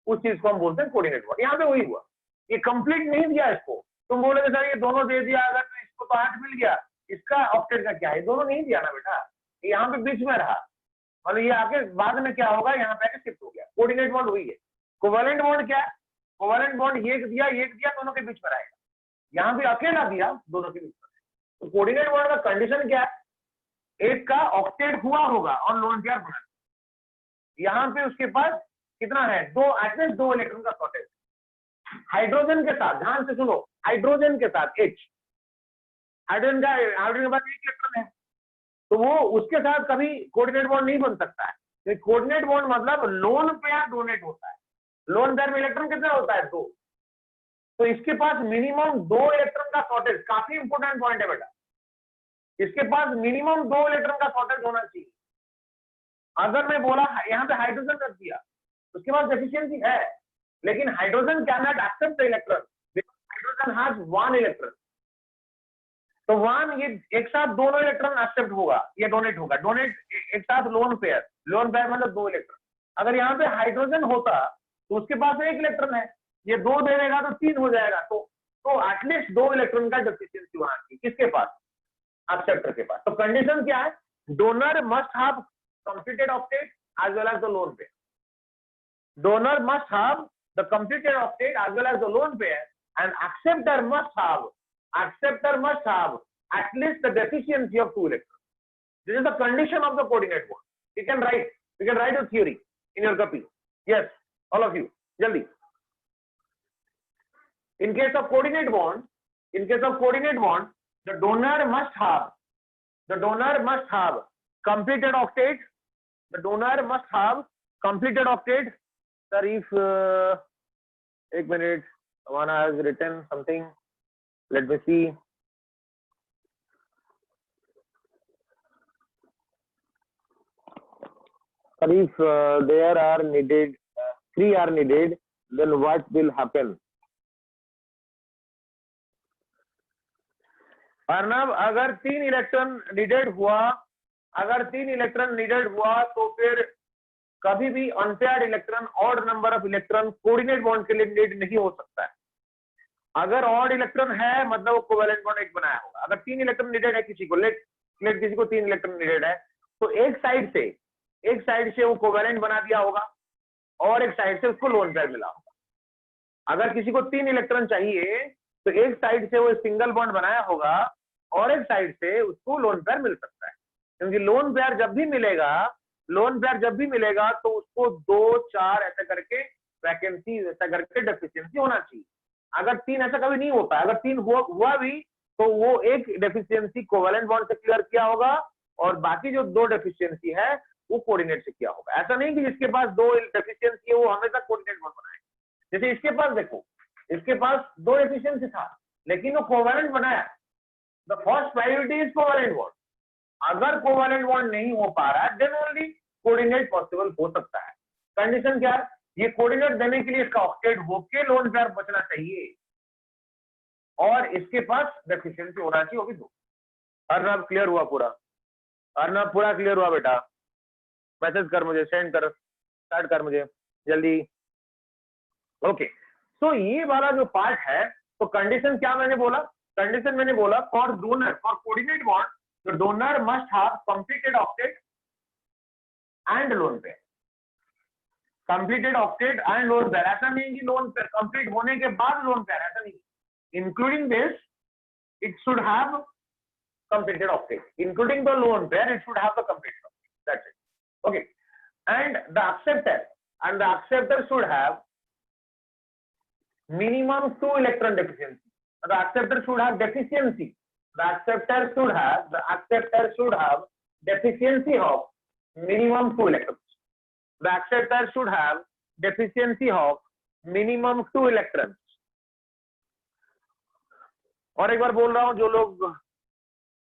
उस चीज को हम बोलते हैं कोऑर्डिनेट बॉन्ड। यहाँ पे वही हुआ, ये कंप्लीट नहीं दिया इसको। तुम बोलोगे सर ये दोनों दे दिया, अगर तो इसको तो 8 मिल गया, इसका ऑक्टेट का क्या है, दोनों नहीं दिया ना बेटा, यहाँ पे बीच में रहा, मतलब ये आके बाद में क्या होगा, यहाँ पे आके शिफ्ट हो गया। कोऑर्डिनेट बॉन्ड वही है। कोवैलेंट बॉन्ड क्या है, कोवैलेंट बॉन्ड एक दिया दोनों के बीच में रहेगा, यहाँ पे अकेला दिया दोनों के बीच में। तो कोऑर्डिनेट बॉन्ड का कंडीशन क्या है, एक का ऑक्टेट हुआ होगा और लोन पेयर बना, यहाँ पे उसके पास कितना है, एटलीस्ट 2 इलेक्ट्रॉन का शॉर्टेज। हाइड्रोजन के साथ, ध्यान से सुनो, हाइड्रोजन के साथ H, हाइड्रोजन के पास 1 इलेक्ट्रॉन है, तो वो उसके साथ कभी कोऑर्डिनेट बॉन्ड नहीं बन सकता है। कोऑर्डिनेट बॉन्ड मतलब लोन पेयर डोनेट होता है। लोन पेयर में इलेक्ट्रॉन कितना होता है? 2। तो इसके पास मिनिमम 2 इलेक्ट्रॉन का शॉर्टेज, काफी इंपोर्टेंट पॉइंट है बेटा, इसके पास मिनिमम 2 इलेक्ट्रॉन का शॉर्टेज होना चाहिए। अगर मैं बोला यहाँ पे हाइड्रोजन रख दिया, उसके पास डेफिशिएंसी है, लेकिन hydrogen can not accept the electron, hydrogen has 1 electron. तो 1 ये एक साथ दोनों इलेक्ट्रॉन एक्सेप्ट होगा, ये डोनेट होगा। डोनेट एक साथ लोन पेयर मतलब 2 इलेक्ट्रॉन। अगर यहाँ पे हाइड्रोजन होता तो उसके पास 1 इलेक्ट्रॉन है, ये 2 दे देगा तो 3 हो जाएगा। तो एटलीस्ट 2 इलेक्ट्रॉन का डेफिशिएंसी होना चाहिए। किसके पास? एक्सेप्टर के पास। तो कंडीशन क्या है? Donor must have completed octet as well as the lone pair. Donor must have the completed octet as well as the lone pair, and acceptor must have at least the deficiency of 2 electrons. This is the condition of the coordinate bond. You can write your theory in your copy. Yes, all of you, jaldi. In case of coordinate bond, the donor must have completed octet. The donor must have completed octet. Sir, if 1 minute, Amana has written something. Let me see. Sir, if there are needed, 3 are needed, then what will happen? Arnab, अगर 3 electron needed हुआ तो फिर कभी भी unpaired electron, odd number of electron coordinate bond के लिए need नहीं हो सकता है। अगर ऑड इलेक्ट्रॉन है मतलब वो कोवेलेंट बॉन्ड एक बनाया होगा। अगर 3 इलेक्ट्रॉन नीडेड है किसी को, लेट किसी को 3 इलेक्ट्रॉन नीडेड है, तो एक साइड से वो कोवेलेंट बना दिया होगा और एक साइड से उसको लोन पेयर मिला होगा। अगर किसी को 3 इलेक्ट्रॉन चाहिए तो एक साइड से वो सिंगल बॉन्ड बनाया होगा और एक साइड से उसको लोन पेयर मिल सकता है, क्योंकि लोन पेयर जब भी मिलेगा तो उसको 2, 4 ऐसा करके वैकेंसी, ऐसा करके डेफिशिएंसी होना चाहिए। अगर 3 ऐसा कभी नहीं होता, अगर 3 हुआ भी तो वो एक डेफिशिएंसी कोवेलेंट बॉन्ड से क्लियर किया होगा और बाकी जो 2 डेफिशिएंसी है वो कोऑर्डिनेट से किया होगा। ऐसा नहीं कि जिसके पास 2 डेफिशिएंसी है वो हमेशा कोऑर्डिनेट बॉन्ड बनाए। जैसे इसके पास देखो, इसके पास 2 एफिशिएंसी था लेकिन वो कोवेलेंट बनाया। The first priority is covalent bond. अगर कोवेलेंट बॉन्ड नहीं हो पा रहा है देन ओनली कोऑर्डिनेट पॉसिबल हो सकता है। कंडीशन क्या है? ये कोऑर्डिनेट देने के लिए इसका ऑक्टेट होके लोन पेयर बचना चाहिए और इसके पास डेफिशिएंसी होना चाहिए, वो भी 2। अर्नब क्लियर हुआ पूरा? अर्नब पूरा क्लियर हुआ बेटा? मैसेज कर मुझे, सेंड कर, स्टार्ट कर मुझे जल्दी। ओके, तो ये वाला जो पार्ट है, तो कंडीशन क्या मैंने बोला? कंडीशन मैंने बोला for donor, for coordinate bond the donor must have completed octet and lone pair. Completed octet and lone pair, ऐसा नहीं कि लोन पेयर कंप्लीट होने के बाद लोन पेयर, ऐसा नहीं। Including this it should have completed octet, including the lone pair it should have the completed octet, that's it. Okay, and the acceptor should have minimum 2 electron deficiency. The acceptor should have deficiency. The acceptor should have deficiency of minimum 2 electrons. The acceptor should have deficiency of minimum 2 electrons. और एक बार बोल रहा हूं जो लोग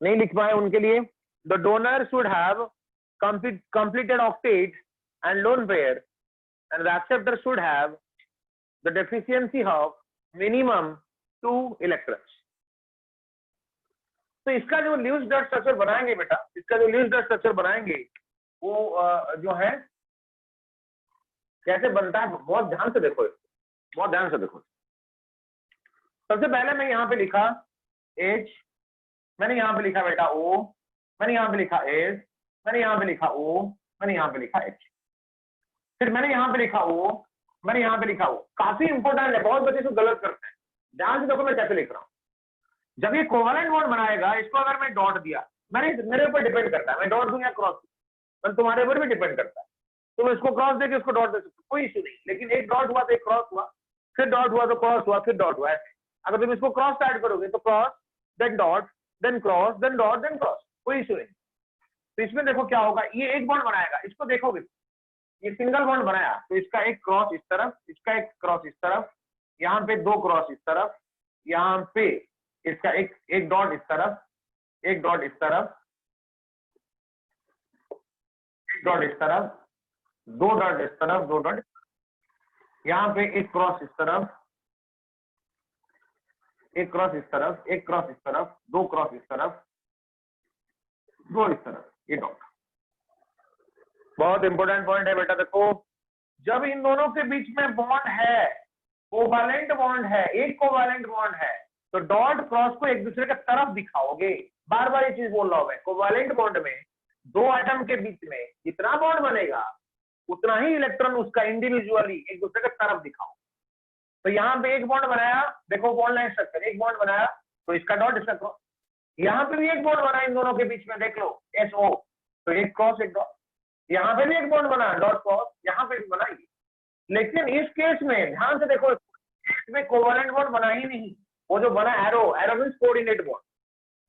नहीं लिख पाए उनके लिए, the donor should have completed octet and lone pair, and the acceptor should have the deficiency of minimum 2 electrons. तो इसका जो ल्यूज डॉट स्ट्रक्चर बनाएंगे बेटा, इसका जो ल्यूज डॉट स्ट्रक्चर बनाएंगे वो जो है कैसे बनता है, बहुत ध्यान से देखो, बहुत ध्यान से देखो। सबसे पहले मैं यहाँ पे लिखा H, मैंने यहाँ पे लिखा बेटा O, मैंने यहाँ पे लिखा S, मैंने यहाँ पे लिखा O, मैंने यहाँ पे लिखा H, फिर मैंने यहाँ पे लिखा O, मैंने यहाँ पे लिखा हो। काफी इंपोर्टेंट है, बहुत बच्चे इसको गलत करते हैं। ध्यान से देखो मैं कैसे लिख रहा हूँ। जब ये कोवेलेंट बॉन्ड बनाएगा, इसको अगर मैं डॉट दिया, मेरे ऊपर डिपेंड करता है मैं डॉट दूं या क्रॉस दूं, तुम्हारे ऊपर भी डिपेंड करता है। तुम इसको क्रॉस देके उसको डॉट दे सकते हो, कोई इशू नहीं। लेकिन एक डॉट हुआ तो एक क्रॉस हुआ, फिर डॉट हुआ तो क्रॉस हुआ, फिर डॉट हुआ, ऐसे। अगर तुम इसको क्रॉस ऐड करोगे तो cross then dot then cross then dot then cross, कोई इशू नहीं। तो इसमें देखो क्या होगा, ये एक बॉन्ड बनाएगा, इसको देखोगे ये सिंगल बॉन्ड बनाया तो इसका एक क्रॉस इस तरफ, इसका एक क्रॉस इस तरफ, यहाँ पे दो क्रॉस इस तरफ, यहाँ पे इसका एक डॉट इस तरफ, एक डॉट इस तरफ, एक डॉट इस तरफ, दो डॉट इस तरफ, दो डॉट, यहाँ पे एक क्रॉस इस तरफ, एक क्रॉस इस तरफ, एक क्रॉस इस तरफ, दो क्रॉस इस तरफ, दो इस तरफ, ये डॉट। बहुत इंपॉर्टेंट पॉइंट है बेटा, देखो जब इन दोनों के बीच में बॉन्ड है, कोवैलेंट बॉन्ड है, एक कोवैलेंट बॉन्ड है, तो डॉट क्रॉस को एक दूसरे के तरफ दिखाओगे। बार बार ये चीज बोल रहा हूं मैं, कोवैलेंट बॉन्ड में दो एटम के बीच में जितना बॉन्ड बनेगा उतना ही इलेक्ट्रॉन उसका इंडिविजुअली एक दूसरे के तरफ दिखाओ। तो यहाँ पे एक बॉन्ड बनाया, देखो बॉन्ड लाइन स्ट्रक्चर, एक बॉन्ड बनाया तो इसका डॉट इसका क्रॉस, यहाँ पे भी एक बॉन्ड बना इन दोनों के बीच में, देख लो SO, तो एक क्रॉस एक डॉट, यहाँ पे भी एक बॉन्ड बना डॉट क्रॉस, यहाँ पे भी बनाइए। लेकिन इस केस में ध्यान से देखो, इसमें कोवैलेंट बॉन्ड बना ही नहीं, वो जो बना arrow, arrow means coordinate bond.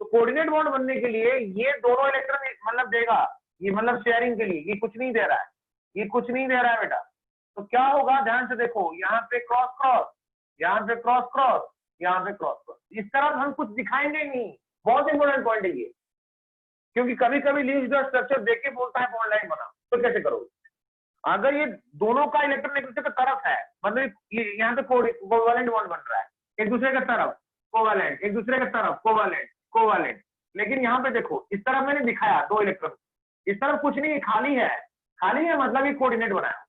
तो कोऑर्डिनेट बॉन्ड बनने के लिए ये दोनों इलेक्ट्रॉन मतलब देगा, ये मतलब शेयरिंग के लिए, ये कुछ नहीं दे रहा है, ये कुछ नहीं दे रहा है बेटा। तो क्या होगा, ध्यान से देखो, यहाँ पे क्रॉस क्रॉस, यहाँ पे क्रॉस क्रॉस, यहाँ पे क्रॉस क्रॉस, इस तरफ हम कुछ दिखाएंगे नहीं। बहुत इंपॉर्टेंट पॉइंट है ये, क्योंकि कभी कभी लीव्स स्ट्रक्चर देख के बोलता है बॉन्ड लाइन बना, तो कैसे करोगे? अगर ये दोनों का इलेक्ट्रॉन एक दूसरे की तरफ है, मतलब यहाँ पे कोवैलेंट बॉन्ड बन रहा है, एक दूसरे की तरफ कोवैलेंट, एक दूसरे की तरफ कोवैलेंट कोवैलेंट, लेकिन यहाँ पे देखो इस तरफ मैंने दिखाया दो इलेक्ट्रॉन, इस तरफ कुछ नहीं, खाली है, खाली है मतलब ये कोऑर्डिनेट बनाया,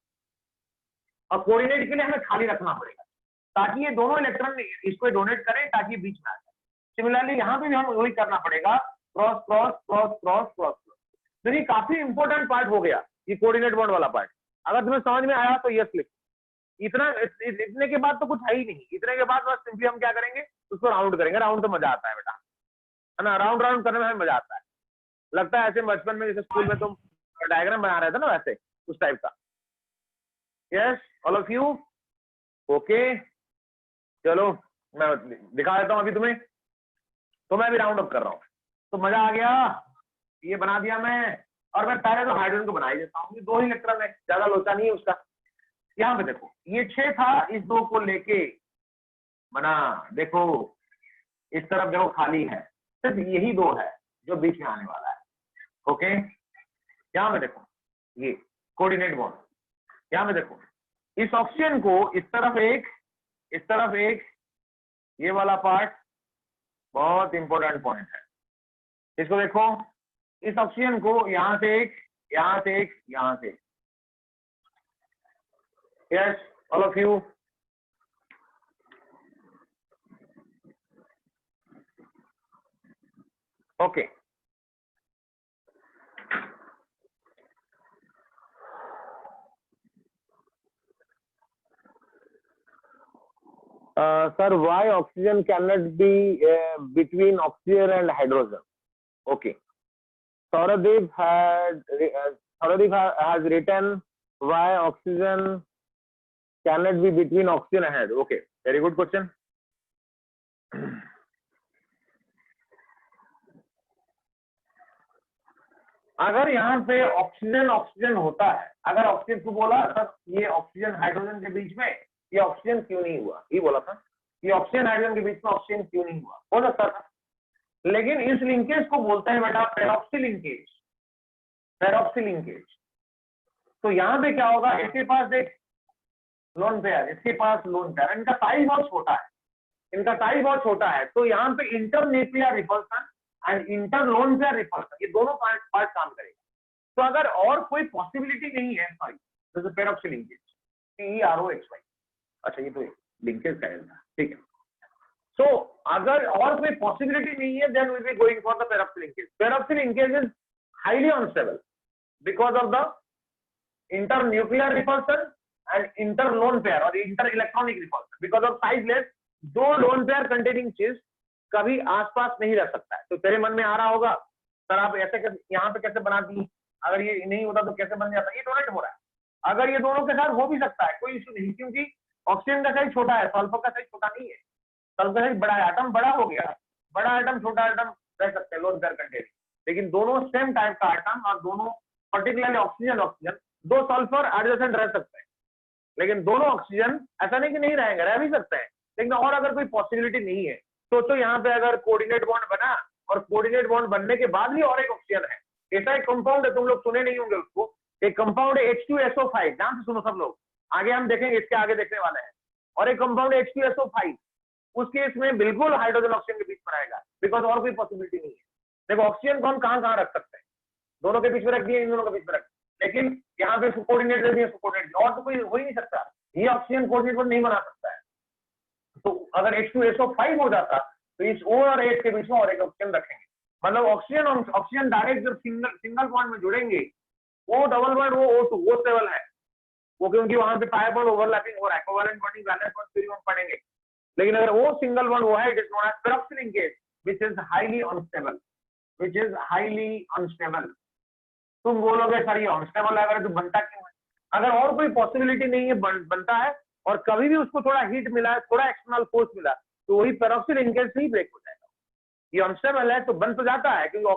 और कोऑर्डिनेट के लिए हमें खाली रखना पड़ेगा ताकि ये दोनों इलेक्ट्रॉन इसको डोनेट करें ताकि बीच में आ जाए। सिमिलरली यहाँ पे भी हम वही करना पड़ेगा, cross cross cross cross cross. तो ये काफी इंपॉर्टेंट पार्ट हो गया ये कोऑर्डिनेट बॉन्ड वाला पार्ट। अगर तुम्हें समझ में आया तो यस लिख, इतना इतने के बाद तो कुछ है ही नहीं, इतने के बाद बस सिंपली हम क्या करेंगे, उसको राउंड करेंगे। राउंड तो मजा आता है बेटा, है ना, राउंड राउंड करने में हमें मजा आता है। लगता है ऐसे बचपन में जैसे स्कूल में तुम डायग्राम बना रहे थे ना, वैसे उस टाइप का। Yes all of you, okay चलो मैं दिखा देता हूं अभी तुम्हें। तो मैं भी राउंड अप कर रहा हूं, तो मजा आ गया, ये बना दिया मैं। और मैं पहले तो हाइड्रोजन को बना ही देता हूँ, दो ही इलेक्ट्रॉन है, ज्यादा लोचा नहीं है उसका। यहाँ पे देखो ये 6 था, इस 2 को लेके बना, देखो इस तरफ देखो खाली है, सिर्फ यही 2 है जो बीच में आने वाला है। ओके यहाँ पे देखो ये कोऑर्डिनेट बॉन्ड, यहाँ पे देखो इस ऑक्सीजन को इस तरफ एक, इस तरफ एक, ये वाला पार्ट बहुत इंपॉर्टेंट पॉइंट है। इसको देखो, इस ऑक्सीजन को यहां से एक, यहां से एक, यहां से। Yes all of you, okay sir, why oxygen cannot be between oxygen and hydrogen? Okay, Sauradeep has written why oxygen cannot be between oxygen and hydrogen. Okay, very good question. अगर यहाँ पे ऑक्सीजन ऑक्सीजन होता है, अगर oxygen को बोला sir ये oxygen hydrogen के बीच में ये ऑक्सीजन क्यों नहीं हुआ, ये बोला था ये ऑक्सीजन हाइड्रोजन के बीच में ऑक्सीजन क्यों नहीं हुआ, हो सकता था। लेकिन इस लिंकेज को बोलते हैं बेटा पेरोक्सी लिंकेज, पेरोक्सी लिंकेज। तो यहाँ पे क्या होगा, इसके पास एक लोन पेयर, इसके पास लोन पेयर, इनका साइज बहुत छोटा है, इनका साइज बहुत छोटा है, तो यहाँ पे internuclear repulsion and inter lone pair repulsion, ये दोनों पार्ट काम करेगा। तो अगर और कोई पॉसिबिलिटी नहीं है, सॉरी जैसे पेरोक्सी लिंकेज PEROXY, अच्छा ये तो लिंकेज का था, ठीक है। सो अगर और कोई पॉसिबिलिटी नहीं है, then we will be going for the peroxy linkage. Peroxy linkage is highly unstable because of the internuclear repulsion and inter lone pair और inter electronic repulsion. Because of size less, दो lone pair containing चीज कभी आसपास नहीं रह सकता है। तो तेरे मन में आ रहा होगा सर आप ऐसे यहाँ पे कैसे बना दी, अगर ये नहीं होता तो कैसे बन जाता, ये डोनेट हो रहा है। अगर ये दोनों के साथ हो भी सकता है, कोई इशू नहीं, क्योंकि ऑक्सीजन का साइज छोटा है, सल्फर का साइज छोटा नहीं है, सल्फर का साइज बड़ा है, एटम बड़ा हो गया, बड़ा एटम छोटा एटम रह सकते हैं लोन पेयर कंटेनिंग। लेकिन दोनों सेम टाइप का आइटम और दोनों पर्टिकुलरली ऑक्सीजन ऑक्सीजन, दो सल्फर एडजेसेंट रह सकते हैं, लेकिन दोनों ऑक्सीजन ऐसा नहीं कि नहीं रहेंगे, रह भी सकते हैं, लेकिन और अगर कोई पॉसिबिलिटी नहीं है तो यहाँ पे अगर कोऑर्डिनेट बॉन्ड बना और कोऑर्डिनेट बॉन्ड बनने के बाद भी और एक ऑक्सीजन है, ऐसा एक कंपाउंड है, तुम लोग सुने नहीं होंगे उसको, एक कंपाउंड है H2SO5, ध्यान से सुनो सब लोग, आगे हम देखेंगे, इसके आगे देखने वाले हैं, और एक कंपाउंड H2SO5, उस केस में बिल्कुल हाइड्रोजन ऑक्सीजन के बीच में रहेगा, बिकॉज और कोई पॉसिबिलिटी नहीं है। देखो ऑक्सीजन को हम कहाँ रख सकते हैं, दोनों के बीच में रख दिए, इन दोनों के बीच में रख, लेकिन यहाँ पे कोऑर्डिनेट दे दिए, कोऑर्डिनेट, और तो कोई हो ही नहीं सकता, ये ऑक्सीजन कोऑर्डिनेट नहीं बना सकता है। तो अगर H2SO5 हो जाता तो इस O और H के बीच में और एक ऑक्सीजन रखेंगे, मतलब ऑक्सीजन डायरेक्ट जब सिंगल बॉन्ड में जुड़ेंगे, वो डबल बॉन्ड, वो O2 वो स्टेबल है, वो क्योंकि वहां पे पाई बॉन्ड ओवरलैपिंग हो रहा है, कोवैलेंट बॉन्डिंग वैलेंस बॉन्ड फिर हम पढ़ेंगे, लेकिन अगर वो सिंगल बॉन्ड वो है, it is known as peroxyl linkage which is highly unstable, which is highly unstable. तुम बोलोगे सर ये अनस्टेबल है, अगर तो बनता क्यों है? अगर और कोई पॉसिबिलिटी नहीं है, बनता है, और कभी भी उसको थोड़ा हीट मिला, थोड़ा एक्सटर्नल फोर्स मिला, तो वही पेरोक्सिल लिंकेज से ही ब्रेक हो जाएगा। ये अनस्टेबल है तो बन तो जाता है, क्योंकि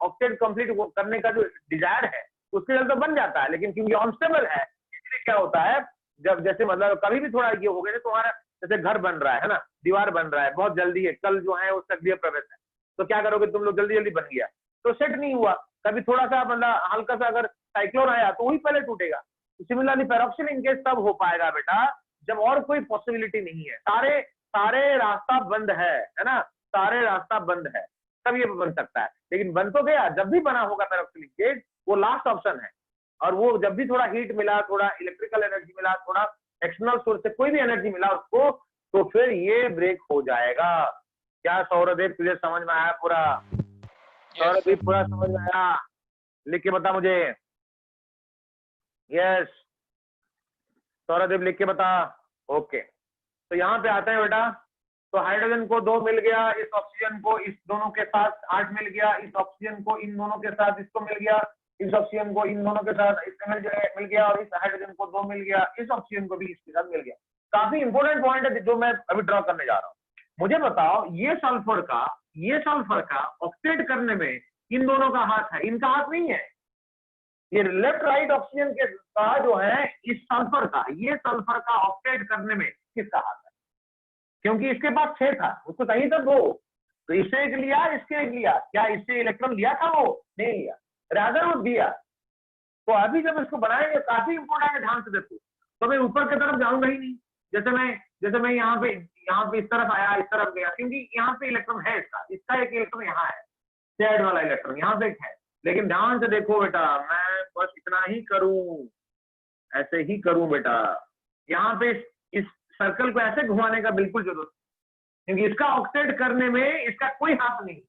ऑक्टेट कंप्लीट करने का जो डिजायर है उसके लिए तो बन जाता है, लेकिन क्योंकि अनस्टेबल है इसलिए क्या होता है, जब जैसे मतलब कभी भी थोड़ा ये हो गया, तुम्हारा जैसे घर बन रहा है ना, दीवार बन रहा है, बहुत जल्दी है, कल जो है उसका गृह प्रवेश है, तो क्या करोगे तुम लोग, जल्दी बन गया तो सेट नहीं हुआ, कभी थोड़ा सा मतलब हल्का सा अगर साइक्लोन आया तो वही पहले टूटेगा। सिमिलरली पेरोक्सिल लिंकेज तब हो पाएगा बेटा जब और कोई पॉसिबिलिटी नहीं है, सारे रास्ता बंद है ना, सारे रास्ता बंद है, तब ये बन सकता है। लेकिन बन तो गया, जब भी बना होगा पेरोक्सिल लिंकेज वो लास्ट ऑप्शन है, और वो जब भी थोड़ा हीट मिला, थोड़ा इलेक्ट्रिकल एनर्जी मिला, थोड़ा एक्सटर्नल सोर्स से कोई भी एनर्जी मिला उसको, तो फिर ये ब्रेक हो जाएगा। क्या सौरदेव तुझे समझ में आया पूरा? सौरदेव पूरा समझ में आया? लिख के बता मुझे। यस सौरदेव लिख के बता। ओके, तो यहाँ पे आते हैं बेटा, तो हाइड्रोजन को 2 मिल गया, इस ऑक्सीजन को इस दोनों के साथ 8 मिल गया, इस ऑक्सीजन को इन दोनों के साथ इसको मिल गया, इस ऑक्सीजन को इन दोनों के साथ इसको मिल गया, और इस हाइड्रोजन को 2 मिल गया, इस ऑक्सीजन को भी इसके साथ मिल गया। काफी इंपॉर्टेंट पॉइंट है जो मैं अभी ड्रॉ करने जा रहा हूँ। मुझे बताओ ये सल्फर का ऑक्सीडेट करने में इन दोनों का हाथ है, इनका हाथ नहीं है। ये लेफ्ट राइट ऑक्सीजन के का जो है इस सल्फर का, ये सल्फर का ऑक्सीडेट करने में किसका हाथ है? क्योंकि इसके पास 6 था, उसको चाहिए था 2, तो इससे एक लिया, इसके एक लिया, क्या इससे इलेक्ट्रॉन लिया था? वो नहीं लिया, रादर वो दिया। तो अभी जब इसको बनाएंगे, काफी इंपॉर्टेंट है, ध्यान से देखो, तो मैं ऊपर की तरफ जाऊंगा ही नहीं, जैसे मैं यहाँ पे इस तरफ आया, इस तरफ गया, क्योंकि यहाँ पे इलेक्ट्रॉन है, इसका एक इलेक्ट्रॉन यहाँ है, शेयर्ड वाला इलेक्ट्रॉन यहाँ पे है। लेकिन ध्यान से देखो बेटा, मैं बस इतना ही करूं, ऐसे ही करूं बेटा, यहाँ पे इस सर्कल को ऐसे घुमाने का बिल्कुल जरूरत, क्योंकि इसका ऑक्सीडेट करने में इसका कोई हाथ नहीं,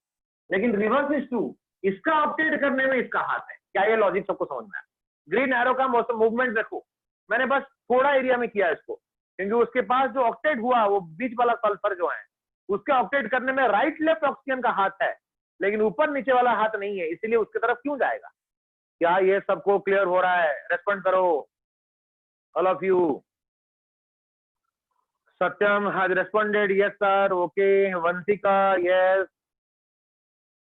लेकिन रिवर्स इज ट्रू, इसका ऑक्सीडेट करने में इसका हाथ है। क्या ये लॉजिक सबको समझ में आया? ग्रीन एरो का मूवमेंट देखो, मैंने बस थोड़ा एरिया में किया इसको, क्योंकि उसके पास जो ऑक्सीडेट हुआ वो बीच वाला सल्फर जो है उसके ऑक्सीडेट करने में राइट लेफ्ट ऑक्सीजन का हाथ है, लेकिन ऊपर नीचे वाला हाथ नहीं है, इसीलिए उसकी तरफ क्यों जाएगा? क्या ये सबको क्लियर हो रहा है? रेस्पॉन्ड करो all of you. Satyam has responded yes sir, okay, Vansika yes,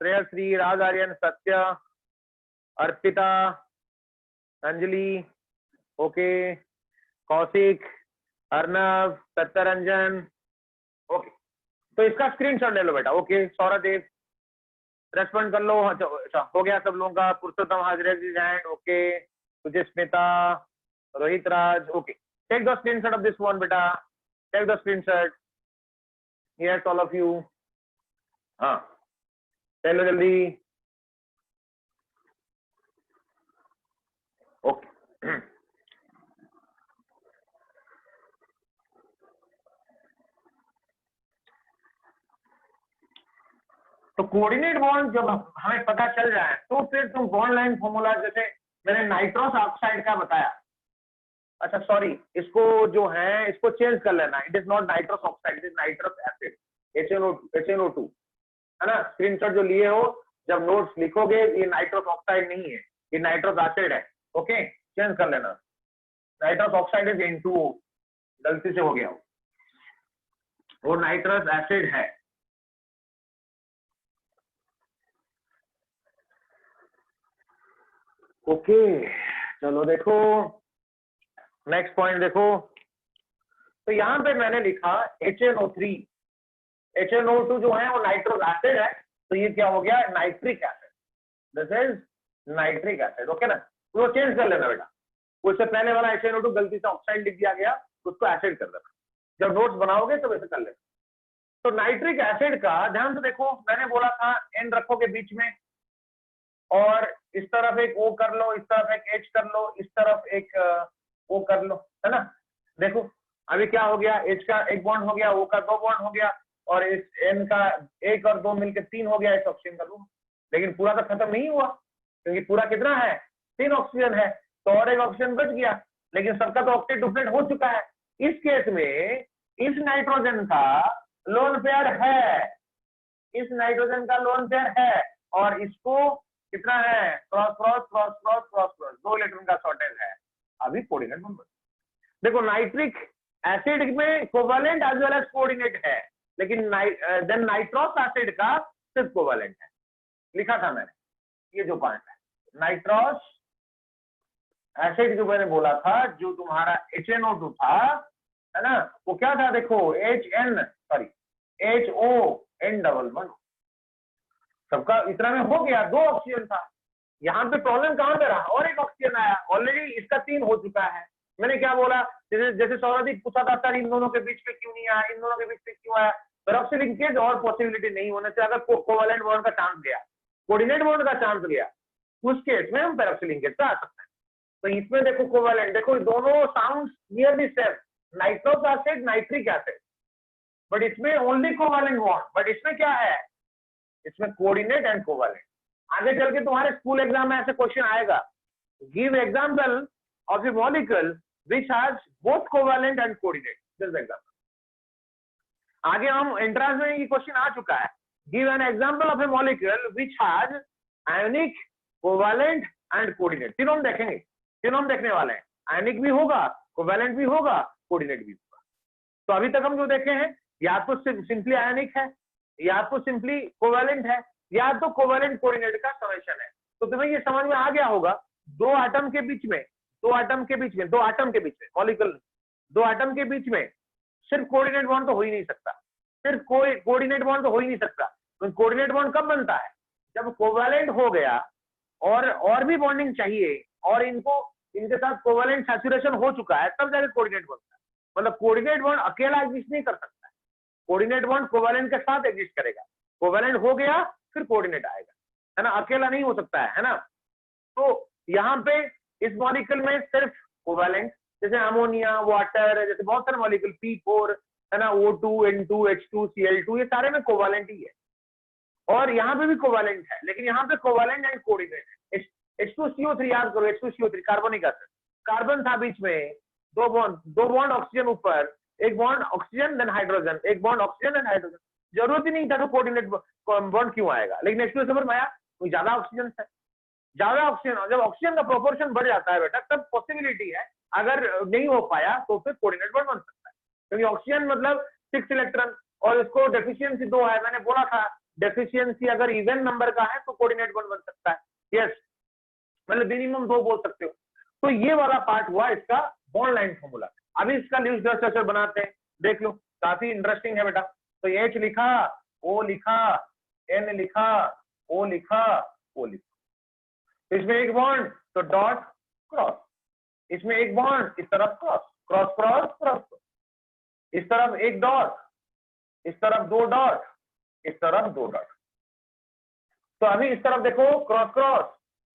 Shreyasri, Rajaryan, Satya, Arpita, Anjali okay, Kausik, Arnav, Satyaranjan okay, तो इसका स्क्रीनशॉट ले लो बेटा। ओके सौरदेव रेस्पॉन्ड कर लो। अच्छा हो गया सब लोगों का। पुरुषोत्तम हैंड ओके, तुझे Smita, Rohit Raj okay, take the screenshot of this one बेटा, take the screenshot. Yes all of you, हाँ चलो जल्दी। ओके तो कोऑर्डिनेट बॉन्ड जब हमें पता चल जाए तो फिर तुम बॉन्ड लाइन फॉर्मूला, जैसे मैंने नाइट्रस ऑक्साइड का बताया, अच्छा सॉरी इसको जो है इसको चेंज कर लेना, it is not nitrous oxide, it is nitrous acid HNO2 है ना। स्क्रीनशॉट जो लिए हो जब नोट्स लिखोगे, ये नाइट्रस ऑक्साइड नहीं है, ये नाइट्रस एसिड है। ओके चेंज कर लेना, नाइट्रस ऑक्साइड इज N2O, गलती से हो गया वो नाइट्रस एसिड है। ओके चलो देखो नेक्स्ट पॉइंट देखो। तो यहाँ पे मैंने लिखा HNO3, HNO2 जो है वो नाइट्रोस एसिड है, तो ये क्या हो गया nitric acid, this is nitric acid. Okay ना, तो वो चेंज कर लेना बेटा, उससे पहले वाला HNO2 गलती से ऑक्साइड लिख दिया गया, उसको एसिड कर देना, जब नोट्स बनाओगे तो वैसे कर लेना। तो नाइट्रिक एसिड का ध्यान से देखो, मैंने बोला था N रखोगे बीच में और इस तरफ एक O कर लो, इस तरफ एक H कर लो, इस तरफ एक O कर लो, है ना। देखो अभी क्या हो गया, H का एक बॉन्ड हो गया, O का दो बॉन्ड हो गया, और इस N का एक और दो मिलकर तीन हो गया इस ऑक्सीजन का रूम। लेकिन पूरा तो खत्म नहीं हुआ, क्योंकि पूरा कितना है, 3 ऑक्सीजन है, तो और एक ऑक्सीजन बच गया, लेकिन सबका तो ऑक्टेट डुप्लेट हो चुका है। इस केस में इस नाइट्रोजन का लोन पेयर है, इस नाइट्रोजन का लोन पेयर है, और इसको कितना है, cross cross cross cross cross cross, 2 electron का शॉर्टेज है। अभी कोऑर्डिनेट बन देखो, नाइट्रिक एसिड में covalent as well as coordinate है, लेकिन देन नाइट्रोस एसिड का सिर्फ कोवैलेंट है। लिखा था मैंने, ये जो पॉइंट है नाइट्रोस एसिड जो मैंने बोला था, जो तुम्हारा HNO2 था, है ना, वो क्या था देखो, HON सबका इतना में हो गया, 2 ऑक्सीजन था। यहाँ पे प्रॉब्लम कहां पे रहा, और एक ऑक्सीजन आया, ऑलरेडी इसका 3 हो चुका है। मैंने क्या बोला, जैसे सौरदीप पूछा था सर इन दोनों के बीच में क्यों नहीं आया, इन दोनों के बीच में क्यों आया, पेरोक्सी लिंकेज और पॉसिबिलिटी नहीं होने से अगर कोवैलेंट बॉन्ड का चांस गया, कोऑर्डिनेट बॉन्ड का चांस गया, उस केस में हम पेरोक्सी लिंकेज पे आ सकते हैं। तो इसमें देखो कोवैलेंट, देखो दोनों sound nearly same, nitrous acid nitric acid, but इसमें ओनली कोवैलेंट बॉन्ड, बट इसमें क्या है, इसमें कोऑर्डिनेट एंड कोवैलेंट। आगे चल के तुम्हारे स्कूल एग्जाम में ऐसे क्वेश्चन आएगा, give example of A molecule which has both covalent and coordinate, this example. आगे हम एंट्रेंस में ये क्वेश्चन आ चुका है, give an example of A molecule which has ionic, covalent and coordinate. तीनों हम देखेंगे, तीनों हम देखने वाले हैं, आयोनिक भी होगा, कोवैलेंट भी होगा, कोऑर्डिनेट भी होगा। तो अभी तक हम जो देखे हैं, या तो सिंपली आयोनिक है, या तो सिंपली कोवैलेंट है, या तो कोवैलेंट कोऑर्डिनेट का समेशन है। तो तुम्हें ये समझ में आ गया होगा, दो एटम के बीच में मॉलिक्यूल, 2 एटम के बीच में सिर्फ कोऑर्डिनेट बॉन्ड तो हो ही नहीं सकता, सिर्फ कोई कोऑर्डिनेट बॉन्ड तो हो ही नहीं सकता। तो कोऑर्डिनेट बॉन्ड कब बनता है, जब कोवैलेंट हो गया और भी बॉन्डिंग चाहिए, और इनके साथ कोवैलेंट सैचुरेशन हो चुका है, तब जाके कोऑर्डिनेट बनता है। मतलब कोऑर्डिनेट बॉन्ड अकेला एग्जिस्ट नहीं कर सकता, कोऑर्डिनेट बॉन्ड कोवैलेंट के साथ एग्जिस्ट करेगा, कोवैलेंट हो गया फिर कोऑर्डिनेट आएगा, है ना, अकेला नहीं हो सकता है ना। तो यहाँ पे इस मॉलिक्यूल में सिर्फ कोवैलेंट, जैसे अमोनिया, वाटर, जैसे बहुत सारे मॉलिक्यूल P4, है ना, O2, N2, H2, Cl2, ये सारे में कोवैलेंट ही है, और यहाँ पे भी कोवैलेंट है, लेकिन यहाँ पे कोवैलेंट एंड कोऑर्डिनेट है। H2CO3 याद करो, H2CO3 कार्बनिक एसिड, कार्बन था बीच में, दो बॉन्ड ऑक्सीजन ऊपर, एक बॉन्ड ऑक्सीजन देन हाइड्रोजन, एक बॉन्ड ऑक्सीजन देन हाइड्रोजन, जरूरत ही नहीं था तो कोऑर्डिनेट बॉन्ड क्यों आएगा, लेकिन H2 में आया, कोई ज्यादा ऑक्सीजन है, ज्यादा ऑक्सीजन, जब ऑक्सीजन का प्रोपोर्शन बढ़ जाता है बेटा, तब पॉसिबिलिटी है, अगर नहीं हो पाया तो फिर कोऑर्डिनेट बॉन्ड बन सकता है, क्योंकि ऑक्सीजन मतलब 6 इलेक्ट्रॉन, और इसको डेफिशिएंसी 2 है, मैंने बोला था डेफिशिएंसी अगर इवन नंबर का है तो कोऑर्डिनेट बॉन्ड बन सकता है, यस, मतलब मिनिमम 2 बोल सकते हो। तो ये वाला पार्ट हुआ इसका बॉन्ड लाइन फॉर्मूला। अभी इसका ल्यूस डॉट स्ट्रक्चर बनाते हैं, देख लो, काफी इंटरेस्टिंग है बेटा। तो H लिखा, O लिखा, N लिखा, O लिखा, O लिखा, इसमें एक बॉन्ड तो डॉट क्रॉस, इसमें एक बॉन्ड इस तरफ क्रॉस क्रॉस क्रॉस क्रॉस, इस तरफ एक डॉट, इस तरफ 2 डॉट, इस तरफ 2 डॉट। तो अभी इस तरफ देखो cross cross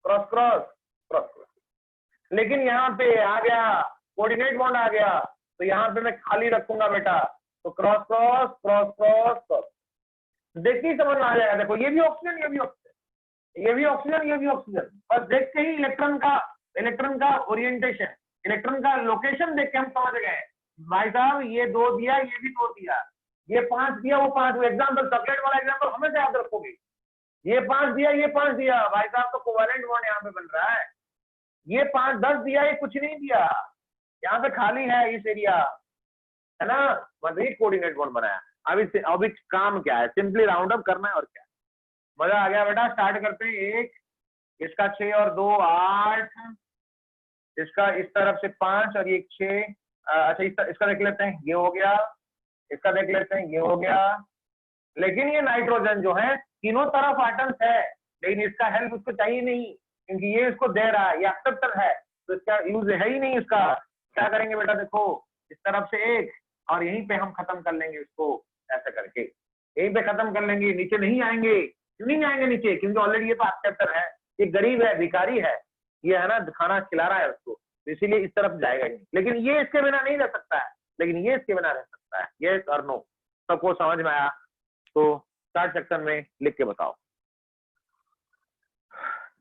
cross cross cross cross, लेकिन यहाँ पे आ गया कोऑर्डिनेट बॉन्ड आ गया, तो यहाँ पे मैं खाली रखूंगा बेटा, तो cross cross cross cross cross, देखिए समझ में आ जाएगा। देखो ये भी ऑक्सीजन, ये भी ऑक्सीजन, ये भी ऑक्सीजन, ये भी ऑक्सीजन, और देख के ही इलेक्ट्रॉन का ओरिएंटेशन, इलेक्ट्रॉन का लोकेशन देख के हम समझ गए, भाई साहब ये 2 दिया, ये भी 2 दिया, ये 5 दिया, वो 5, एग्जाम्पल चॉकलेट वाला एग्जाम्पल हमेशा याद रखोगे, ये 5 दिया, ये 5 दिया, भाई साहब तो कोवैलेंट बॉन्ड यहाँ पे बन रहा है, ये 5 10 दिया, ये कुछ नहीं दिया, यहाँ पे खाली है इस एरिया, है ना, मतलब कोऑर्डिनेट बॉन्ड बनाया। अभी काम क्या है, सिंपली राउंड अप करना है, और क्या, मजा आ गया बेटा। स्टार्ट करते हैं, 1 इसका 6 और 2 8, इसका इस तरफ से 5 और ये 6, अच्छा इसका देख लेते हैं, ये हो गया, इसका देख लेते हैं, ये हो गया। लेकिन ये नाइट्रोजन जो है तीनों तरफ एटम्स है, लेकिन इसका हेल्प उसको चाहिए नहीं, क्योंकि ये इसको दे रहा है, ये एक्सेप्टर है, तो इसका यूज है ही नहीं इसका। क्या करेंगे बेटा, देखो इस तरफ से एक, और यहीं पे हम खत्म कर लेंगे इसको, ऐसा करके यहीं पे खत्म कर लेंगे, नीचे नहीं आएंगे। क्यों नहीं आएंगे नीचे, क्योंकि ऑलरेडी ये तो एक्सेप्टर है, ये गरीब है, भिखारी है, ये है ना, खाना खिला रहा है उसको, तो इसीलिए इस तरफ जाएगा नहीं। लेकिन ये इसके बिना नहीं रह सकता है, लेकिन ये इसके बिना रह सकता है। यस और नो, सबको समझ में आया? तो चार्ट सेक्शन में लिख के बताओ।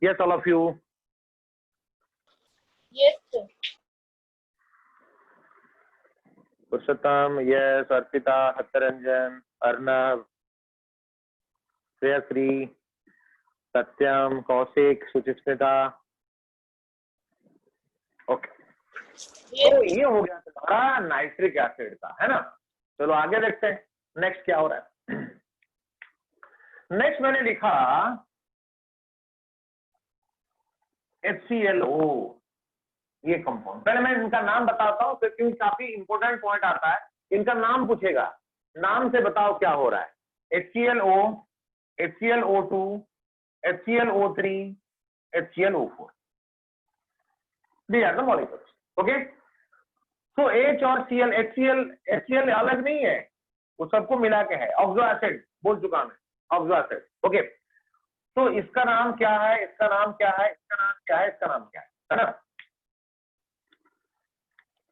Yes all of you. Yes, sir. Purushottam yes, Arpita, Satyaranjan, Arnav, Shreyashri, Satyam, Kaushik, Suchismita. Okay, तो ये हो गया तुम्हारा नाइट्रिक एसिड का, है ना। चलो आगे देखते हैं नेक्स्ट क्या हो रहा है। नेक्स्ट मैंने लिखा HClO, ये कंपाउंड। पहले मैं इनका नाम बताता हूँ, क्योंकि काफी इंपॉर्टेंट पॉइंट आता है, इनका नाम पूछेगा, नाम से बताओ क्या हो रहा है। HClO, HClO2, HClO3, HClO4, these are the molecules. Okay, so H और Cl, HCl अलग नहीं है, वो सबको मिला के है। ऑक्सो एसिड बोल चुका मैं, ऑक्सो एसिड। ओके, तो इसका नाम क्या है, इसका नाम क्या है, इसका नाम क्या है, इसका नाम क्या है ना।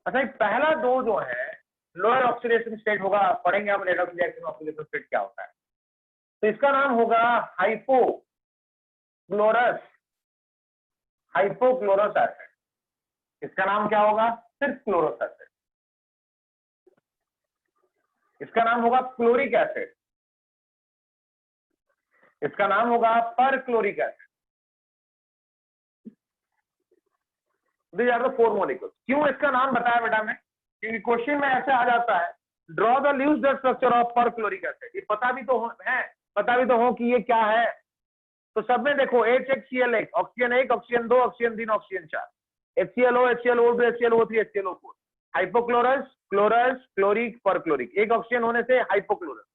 अच्छा, पहला दो जो है लोअर ऑक्सीडेशन स्टेट होगा, पढ़ेंगे हम रेड ऑक्सीडेशन स्टेट क्या होता है। तो इसका नाम होगा हाइपोक्लोरस, हाइपोक्लोरस एसिड। इसका नाम क्या होगा, सिर्फ क्लोरस एसिड। इसका नाम होगा क्लोरिक एसिड, इसका नाम होगा perchloric acid. These are the 4 molecules. क्यों इसका नाम बताया बेटा मैं, क्योंकि क्वेश्चन में ऐसे आ जाता है, draw the least structure of perchloric acid. ये पता भी तो हो कि ये क्या है। तो सब में देखो HCl1, oxygen 1, oxygen 2, oxygen 3, oxygen 4, HClO, HClO2, HClO3, HClO4, hypochlorous, chlorous, chloric, perchloric. एक ऑक्सीजन होने से हाइपोक्लोरस,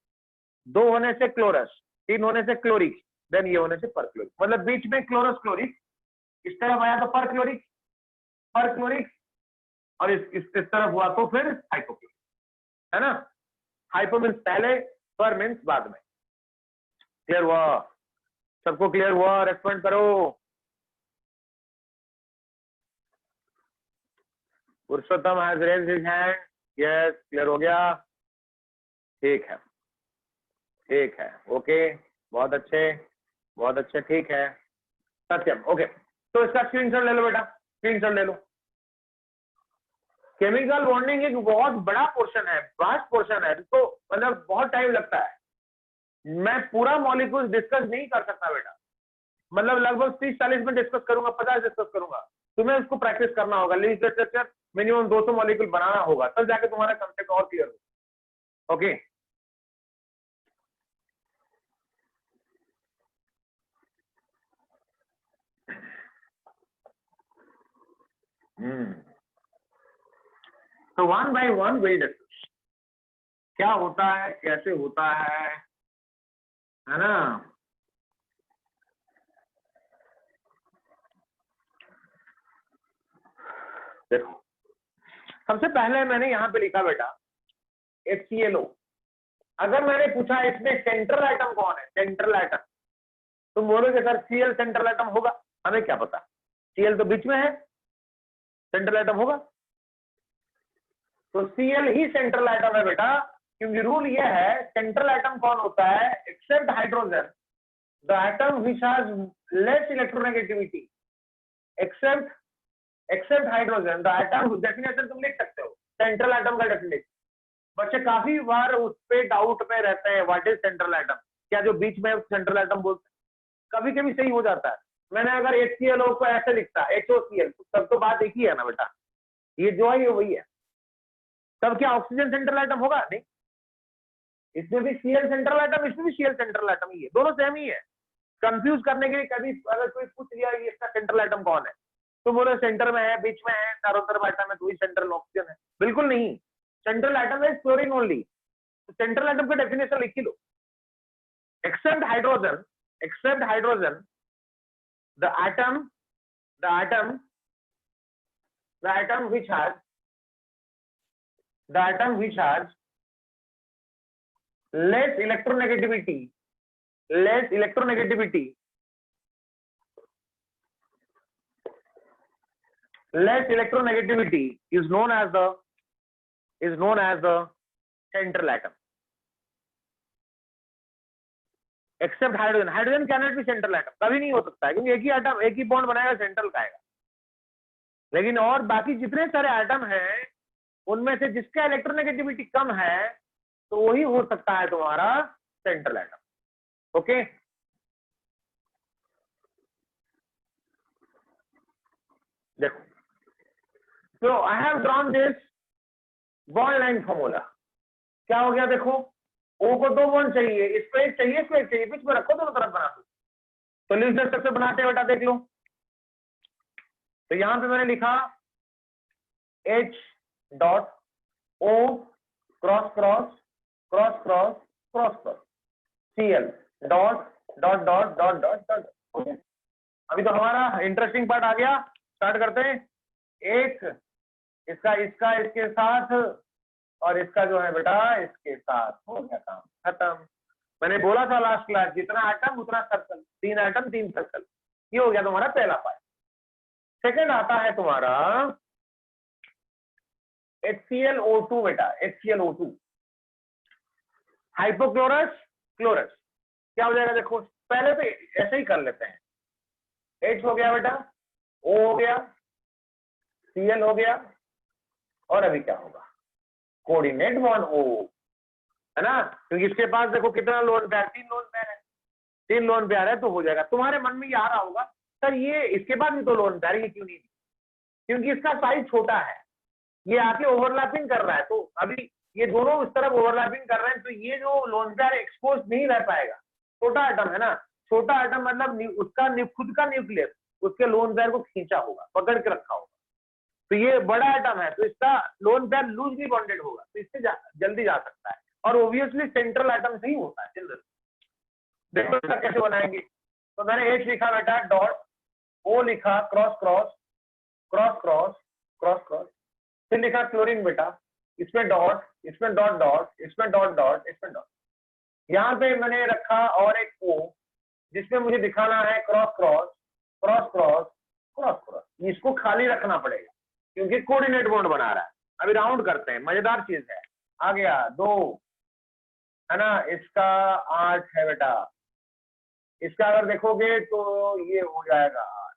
2 होने से क्लोरस, 3 होने से क्लोरिक, देन ये होने से परक्लोरिक। मतलब बीच में क्लोरस क्लोरिक, इस तरफ आया तो परक्लोरिक, परक्लोरिक, और इस तरफ हुआ तो फिर हाइपोक्लोरिक, है ना। हाइपो मीन्स पहले, पर मीन्स बाद में। क्लियर हुआ? सबको क्लियर हुआ? रेस्पॉन्ड करो। Purushottam has raised his hand. Yes, clear हो गया? ठीक है, ठीक है, ओके, बहुत अच्छे, बहुत अच्छे, ठीक है। सत्यम, ओके, तो इसका स्क्रीनशॉट ले लो बेटा, स्क्रीनशॉट ले लो। केमिकल बॉन्डिंग एक बहुत बड़ा पोर्शन है, वास्ट पोर्शन है, जिसको मतलब बहुत टाइम लगता है। मैं पूरा मॉलिक्यूल डिस्कस नहीं कर सकता बेटा, मतलब लगभग 30-40 मिनट डिस्कस करूंगा, 50 डिस्कस करूंगा। तुम्हें इसको प्रैक्टिस करना होगा, लीस्ट स्ट्रक्चर मिनिमम 200 मॉलिक्यूल बनाना होगा, तब जाके तुम्हारा कंसेप्ट और क्लियर होगा। ओके, तो 1 by 1 विल डिस्कस क्या होता है, कैसे होता है ना। देखो, सबसे पहले मैंने यहां पे लिखा बेटा HClO। अगर मैंने पूछा इसमें सेंट्रल एटम कौन है, सेंट्रल एटम, तुम बोलोगे सर Cl सेंट्रल एटम होगा। हमें क्या पता, Cl तो बीच में है, सेंट्रल एटम होगा। तो Cl ही सेंट्रल एटम है बेटा, क्योंकि रूल ये है सेंट्रल एटम कौन होता है, except hydrogen the atom which has less electronegativity, except hydrogen the atom. Definition तुम लिख सकते हो, सेंट्रल एटम का डेफिनेशन। बच्चे काफी बार उस पे डाउट में रहते हैं, व्हाट इज सेंट्रल एटम, क्या जो बीच में सेंट्रल एटम बोलते हैं। कभी कभी सही हो जाता है। मैंने अगर HClO को ऐसे लिखता HOCl, तब तो बात एक ही है ना बेटा, ये जो है ये वही है। तब क्या ऑक्सीजन सेंट्रल एटम होगा? नहीं, इसमें भी Cl सेंट्रल एटम, इसमें भी Cl सेंट्रल एटम ही है, दोनों सेम ही है। कंफ्यूज करने के लिए कभी अगर कोई पूछ लिया कि इसका सेंट्रल एटम कौन है, तो बोले सेंटर में है, बीच में है, चारों तरफ एटम है, तो वही सेंट्रल ऑक्सीजन है। बिल्कुल नहीं, central atom is chlorine only. Central atom का डेफिनेशन लिख लो, except hydrogen the atom which has less electronegativity is known as the central atom. Except hydrogen can not be central atom, कभी नहीं हो सकता है, क्योंकि एक ही एटम एक ही बॉन्ड बनाएगा, सेंट्रल का आएगा। लेकिन और बाकी जितने सारे एटम हैं उनमें से जिसका इलेक्ट्रोनेगेटिविटी कम है तो वही हो सकता है तुम्हारा सेंट्रल एटम। ओके, देखो, तो I have drawn this bond line formula. क्या हो गया, देखो O को 2 बॉन्ड चाहिए, इसको एक चाहिए, इसको एक चाहिए, बीच में रखो, दोनों तरफ बना दो। तो लीनियर स्ट्रक्चर बनाते हैं बेटा, देख लो। तो यहां पे मैंने लिखा H dot O cross cross cross cross cross cross Cl dot dot dot dot dot dot. अभी तो हमारा इंटरेस्टिंग पार्ट आ गया, स्टार्ट करते हैं। एक इसका इसके साथ और इसका जो है बेटा इसके साथ, हो गया काम खत्म। मैंने बोला था लास्ट क्लास, जितना एटम उतना सर्कल, 3 एटम 3 सर्कल। ये हो गया तुम्हारा पहला पार्ट। सेकंड आता है तुम्हारा HClO2 बेटा, HClO2 हाइपोक्लोरस क्लोरस। क्या हो जाएगा, देखो पहले तो ऐसे ही कर लेते हैं। H हो गया बेटा, O हो गया, Cl हो गया, और अभी क्या होगा, कोऑर्डिनेट बॉन्ड O, है ना, क्योंकि इसके पास देखो कितना लोन पेयर, 3 लोन पेयर है, 3 लोन पेयर है, तो हो जाएगा। तुम्हारे मन में ये आ रहा होगा सर ये इसके बाद भी तो लोन पेयर, ये क्यों नहीं, क्योंकि इसका साइज छोटा है, ये आके ओवरलैपिंग कर रहा है। तो अभी ये दोनों इस तरफ ओवरलैपिंग कर रहे हैं, तो ये जो लोन पेयर एक्सपोज नहीं रह पाएगा। छोटा एटम है ना, छोटा एटम मतलब उसका खुद का न्यूक्लियस उसके लोन पेयर को खींचा होगा, पकड़ के रखा होगा। तो ये बड़ा एटम है, तो इसका लोन पेयर लूजली बॉन्डेड होगा, तो इससे जल्दी जा सकता है, और ऑब्वियसली सेंट्रल एटम से ही होता है जनरल। देखो इसका कैसे बनाएंगे, तो मैंने H लिखा बेटा डॉट, O लिखा cross cross cross cross cross cross, फिर लिखा क्लोरीन बेटा, इसमें डॉट, इसमें डॉट डॉट, इसमें डॉट डॉट, इसमें डॉट। यहाँ पे मैंने रखा और एक O, जिसमें मुझे दिखाना है cross cross cross cross cross cross. इसको खाली रखना पड़ेगा क्योंकि कोऑर्डिनेट बॉन्ड बना रहा है। अभी राउंड करते हैं, मजेदार चीज है। आ गया 2, है ना, इसका 8 है बेटा, इसका अगर देखोगे तो ये हो जाएगा 8,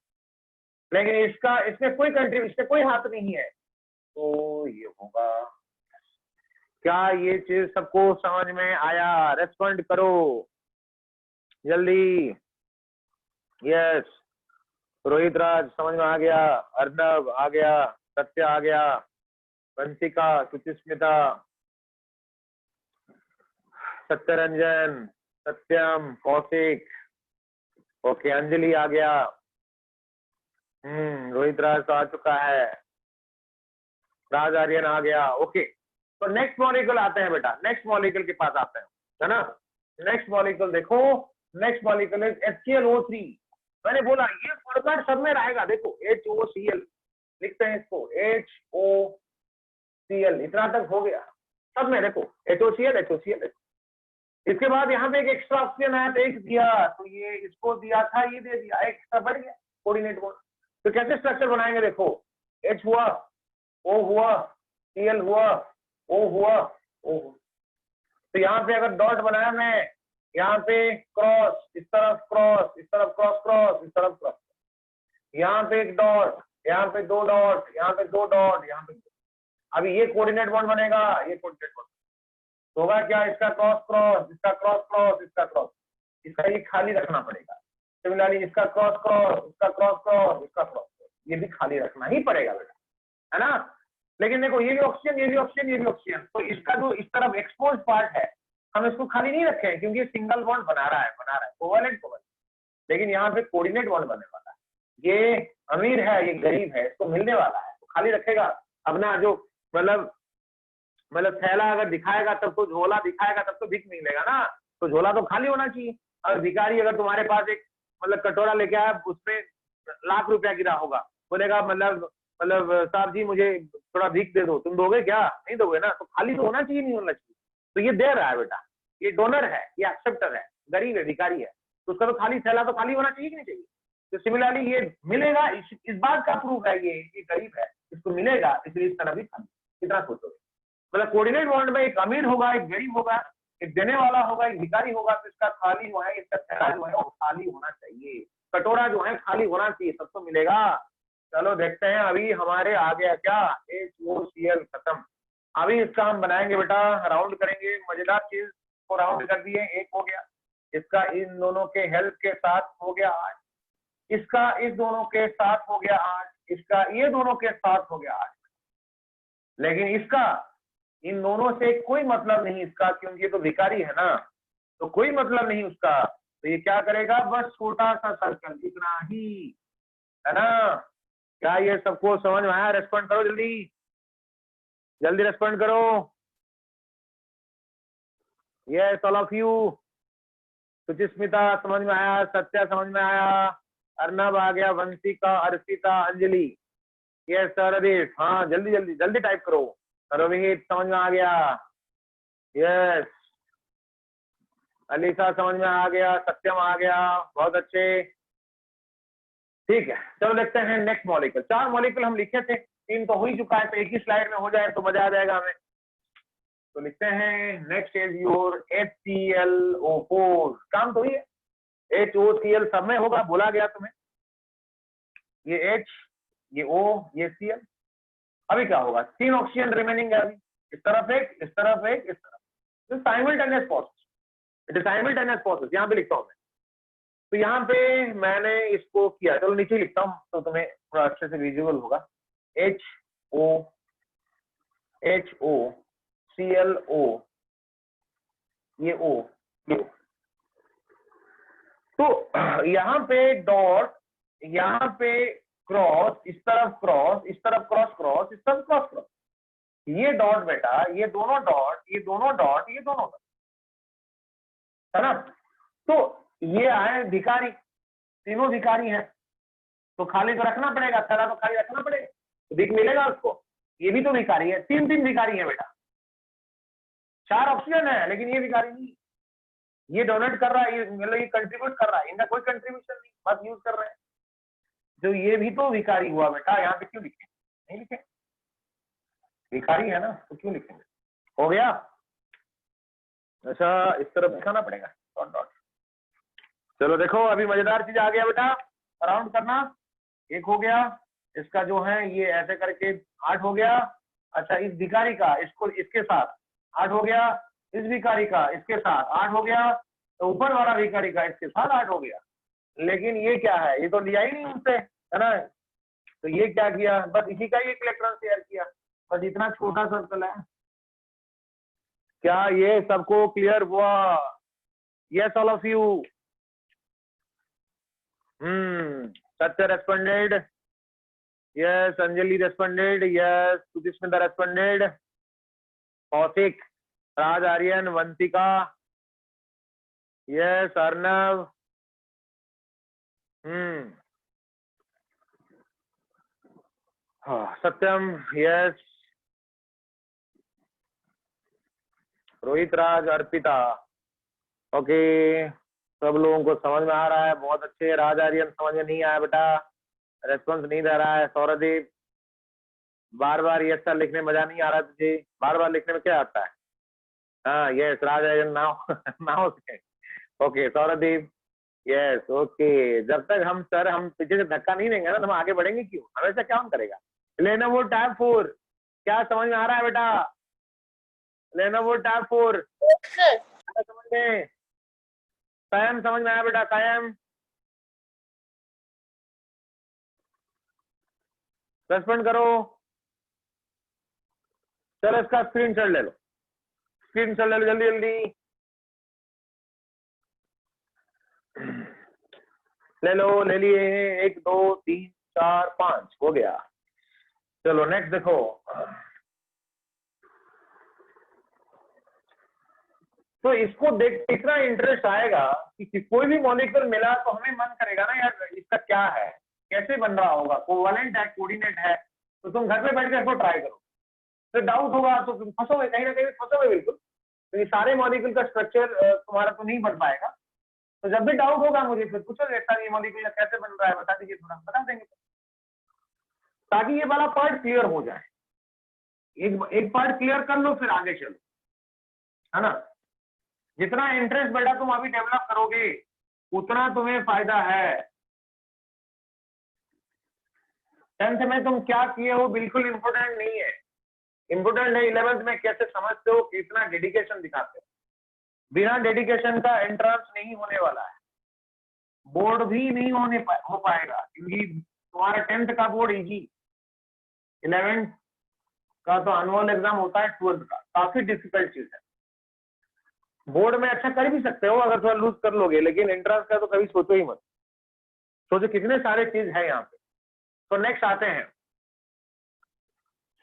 लेकिन इसका इसमें कोई कंट्रीब्यूशन, इसमें कोई हाथ नहीं है, तो ये होगा। क्या ये चीज सबको समझ में आया? रेस्पॉन्ड करो जल्दी। यस, रोहित राज समझ में आ गया, अर्नब आ गया, सत्य आ गया, वंशिका, सुचिस्मिता, सत्यरंजन, सत्यम, कौशिक, ओके, अंजलि आ गया, रोहित राज तो आ चुका है, राज आर्यन आ गया, ओके। तो नेक्स्ट मॉलिक्यूल आते हैं बेटा, नेक्स्ट मॉलिक्यूल के पास आते हैं, है ना। नेक्स्ट मॉलिक्यूल देखो, नेक्स्ट मॉलिक्यूल इज HClO3। मैंने बोला ये फॉर्मेट सब में रहेगा, देखो HOCl लिखते हैं इसको, HOCl, इतना तक हो गया सब में, देखो HOCl HOCl। इसके बाद यहाँ पे एक एक्स्ट्रा ऑप्शन है, तो एक दिया, तो ये इसको दिया था, ये दे दिया, एक एक्स्ट्रा बढ़ गया कोऑर्डिनेट बॉन्ड। तो कैसे स्ट्रक्चर बनाएंगे, देखो H हुआ, O हुआ, Cl हुआ, O हुआ, O हुआ। तो यहाँ पे अगर डॉट बनाया मैं, यहाँ पे क्रॉस, इस तरफ क्रॉस, इस तरफ क्रॉस क्रॉस, इस तरफ क्रॉस, यहाँ पे एक डॉट, यहाँ पे 2 डॉट, यहाँ पे 2 डॉट, यहाँ पे 2। अभी ये कोऑर्डिनेट बॉन्ड बनेगा, ये कोऑर्डिनेट बॉन्ड तो होगा क्या, इसका क्रॉस क्रॉस, इसका क्रॉस क्रॉस, इसका क्रॉस, इसका ये खाली रखना पड़ेगा। सिमिलरली इसका क्रॉस क्रॉस, इसका क्रॉस क्रॉस, इसका क्रॉस, ये भी खाली रखना ही पड़ेगा बेटा, है ना। लेकिन देखो ये भी ऑक्सीजन, ये भी ऑक्सीजन, ये भी ऑक्सीजन, तो इसका जो इस तरफ एक्सपोज पार्ट है हम इसको खाली नहीं रखे हैं, क्योंकि सिंगल बॉन्ड बना रहा है कोवैलेंट कोवैलेंट। लेकिन यहाँ पे कोऑर्डिनेट बॉन्ड बनने वाला है। ये अमीर है, ये गरीब है, इसको मिलने वाला है, तो खाली रखेगा अपना जो मतलब थैला अगर दिखाएगा तब तो, झोला दिखाएगा तब तो भीख मिलेगा ना, तो झोला तो खाली होना चाहिए। और भिखारी अगर तुम्हारे पास एक मतलब कटोरा लेके आया, उसमें लाख रुपया गिरा होगा, बोलेगा मतलब साहब जी मुझे थोड़ा भीख दे दो, तुम दोगे क्या? नहीं दोगे ना, तो खाली तो होना चाहिए, नहीं होना चाहिए। तो ये दे रहा है बेटा, ये डोनर है, ये एक्सेप्टर है, गरीब है, भिखारी है, तो उसका तो खाली थैला तो खाली होना चाहिए कि नहीं चाहिए? तो सिमिलरली ये मिलेगा, इस बात का प्रूफ है ये गरीब है, इसको मिलेगा, इसलिए इस तरह भी खाली। कितना सोचोगे? मतलब कोऑर्डिनेट बॉन्ड में एक अमीर होगा, एक गरीब होगा, एक देने वाला होगा, एक भिखारी होगा, तो इसका खाली जो है, इसका थैला जो है वो खाली होना चाहिए, कटोरा जो है खाली होना चाहिए, तब तो मिलेगा। चलो देखते हैं अभी हमारे आ गया क्या, HOCl खत्म। अभी इसका हम बनाएंगे बेटा, राउंड करेंगे, मजेदार चीज को राउंड कर दिए, एक हो गया, इसका इन दोनों के हेल्प के साथ हो गया 8, इसका इस दोनों के साथ हो गया 8, इसका ये दोनों के साथ हो गया 8, लेकिन इसका इन दोनों से कोई मतलब नहीं इसका, क्योंकि ये तो भिखारी है ना, तो कोई मतलब नहीं उसका। तो ये क्या करेगा, बस छोटा सा सर्कल, इतना ही, है ना? क्या ये सबको समझ में आया? रेस्पॉन्ड करो, जल्दी जल्दी रेस्पॉन्ड करो। Yes all of you. Suchismita समझ में आया, सत्या समझ में आया, अर्नब आ गया, वंशिका, अर्पिता, अंजलि, यस सरदीप, हाँ जल्दी जल्दी जल्दी टाइप करो। रोहित समझ में आ गया, यस, अलीसा समझ में आ गया, सत्यम आ गया, बहुत अच्छे, ठीक है। चलो देखते हैं नेक्स्ट मॉलिक्यूल। 4 मॉलिक्यूल हम लिखे थे, 3 तो हो ही चुका है, तो एक ही स्लाइड में हो जाए तो मजा आ जाएगा हमें। तो लिखते हैं नेक्स्ट इज योर HClO4। काम तो ही है, HOCl सब में होगा, बोला गया तुम्हें, ये H, ये O, ये Cl। अभी क्या होगा, 3 ऑक्सीजन रिमेनिंग है अभी, इस तरफ एक, इस तरफ एक, इस तरफ, simultaneous process, it is simultaneous process, यहाँ पे लिखता हूँ मैं। तो यहाँ पे मैंने इसको किया, चलो नीचे लिखता हूँ तो तुम्हें थोड़ा अच्छे से विजुअल होगा। HOClO, ये O, ये O। तो यहाँ पे डॉट, यहाँ पे क्रॉस, इस तरफ क्रॉस, इस तरफ क्रॉस क्रॉस, इस तरफ क्रॉस क्रॉस, ये डॉट बेटा, ये दोनों डॉट, ये दोनों डॉट, ये दोनों डॉट, है ना? तो ये आए भिखारी, तीनों भिखारी हैं, तो खाली तो रखना पड़ेगा, थैला तो खाली रखना पड़ेगा, तो भीख मिलेगा उसको। ये भी तो भिखारी है, 3 भिखारी है बेटा, 4 ऑप्शन है, लेकिन ये भिखारी नहीं, ये डोनेट कर रहा है, ये मतलब ये कंट्रीब्यूट कर रहा है, इनका कोई कंट्रीब्यूशन नहीं, बस यूज कर रहे हैं। जो ये भी तो भिखारी हुआ बेटा, यहाँ पे क्यों लिखे? नहीं लिखे, भिखारी है ना, तो क्यों लिखेंगे? हो गया? अच्छा, इस तरफ दिखाना पड़ेगा, डॉट डॉट। चलो देखो, अभी मजेदार चीज आ गया बेटा, राउंड करना, 1 हो गया, इसका जो है ये ऐसे करके 8 हो गया। अच्छा, इस भिखारी का इसको इसके साथ 8 हो गया, इस भिखारी का इसके साथ 8 हो गया, तो ऊपर वाला भिखारी का इसके साथ 8 हो गया। लेकिन ये क्या है, ये तो लिया ही नहीं उनसे, है ना? तो ये क्या किया, बस इसी का ही एक इलेक्ट्रॉन शेयर किया, बस इतना छोटा सर्कल है। क्या ये सबको क्लियर हुआ? Yes all of you. Satya responded. Yes, Anjali responded. Yes, Sutismita responded. Kaushik, Raj Aryan, Vantika. Yes, Arnav. Satyam. Yes. Rohit, Raj, Arpita. Okay, सब लोगों को समझ में आ रहा है, बहुत अच्छे। राज आर्यन समझ में नहीं आया बेटा, रेस्पॉन्स नहीं दे रहा है। सौरदीप, बार बार यस सर लिखने मजा नहीं आ रहा तुझे, बार बार लिखने में क्या आता है? हाँ yes, Raj Aryan now now okay Sourdeep, yes okay. जब तक हम पीछे से धक्का नहीं देंगे ना, तो हम आगे बढ़ेंगे क्यों? हमेशा क्या हम करेगा? लेनोवो टैब 4, क्या समझ में आ रहा है बेटा? लेनोवो टैब 4 समझ में? कायम समझ में आया बेटा? कायम रेस्पॉन्ड करो। चलो इसका स्क्रीनशॉट ले लो, स्क्रीनशॉट ले लो जल्दी जल्दी। ले लो, ले लिए, 1 2 3 4 5 हो गया। चलो नेक्स्ट देखो, तो इसको देख इतना इंटरेस्ट आएगा कि कोई भी मॉलिक्यूल मिला तो हमें मन करेगा ना यार इसका क्या है, कैसे बन रहा होगा, कोवैलेंट है, कोऑर्डिनेट है, तो तुम घर पे बैठ कर इसको ट्राई करो। तो डाउट होगा तो तुम फंसोगे, कहीं ना कहीं फंसोगे बिल्कुल, तो ये सारे मॉलिक्यूल का स्ट्रक्चर तुम्हारा तो नहीं बन पाएगा। तो जब भी डाउट होगा मुझे फिर पूछोगे सर ये मॉलिक्यूल कैसे बन रहा है, बता दीजिए, थोड़ा बता देंगे, ताकि ये वाला पार्ट क्लियर हो जाए। एक पार्ट क्लियर कर लो फिर आगे चलो, है ना। जितना इंटरेस्ट बेटा तुम अभी डेवलप करोगे उतना तुम्हें फायदा है। 10th में तुम क्या किए हो बिल्कुल इंपोर्टेंट नहीं है, इंपोर्टेंट है 11th में कैसे समझते हो, कितना डेडिकेशन दिखाते हो। बिना डेडिकेशन का एंट्रेंस नहीं होने वाला है, बोर्ड भी नहीं हो पाएगा, क्योंकि तुम्हारा 10th का बोर्ड इजी, 11th का तो एनुअल एग्जाम होता है, 12th का काफी डिफिकल्ट चीज है। बोर्ड में अच्छा कर भी सकते हो अगर थोड़ा लूज कर लोगे, लेकिन एंट्रेंस का तो कभी सोचो ही मत। सोचो कितने सारे चीज है यहाँ पे। तो नेक्स्ट आते हैं।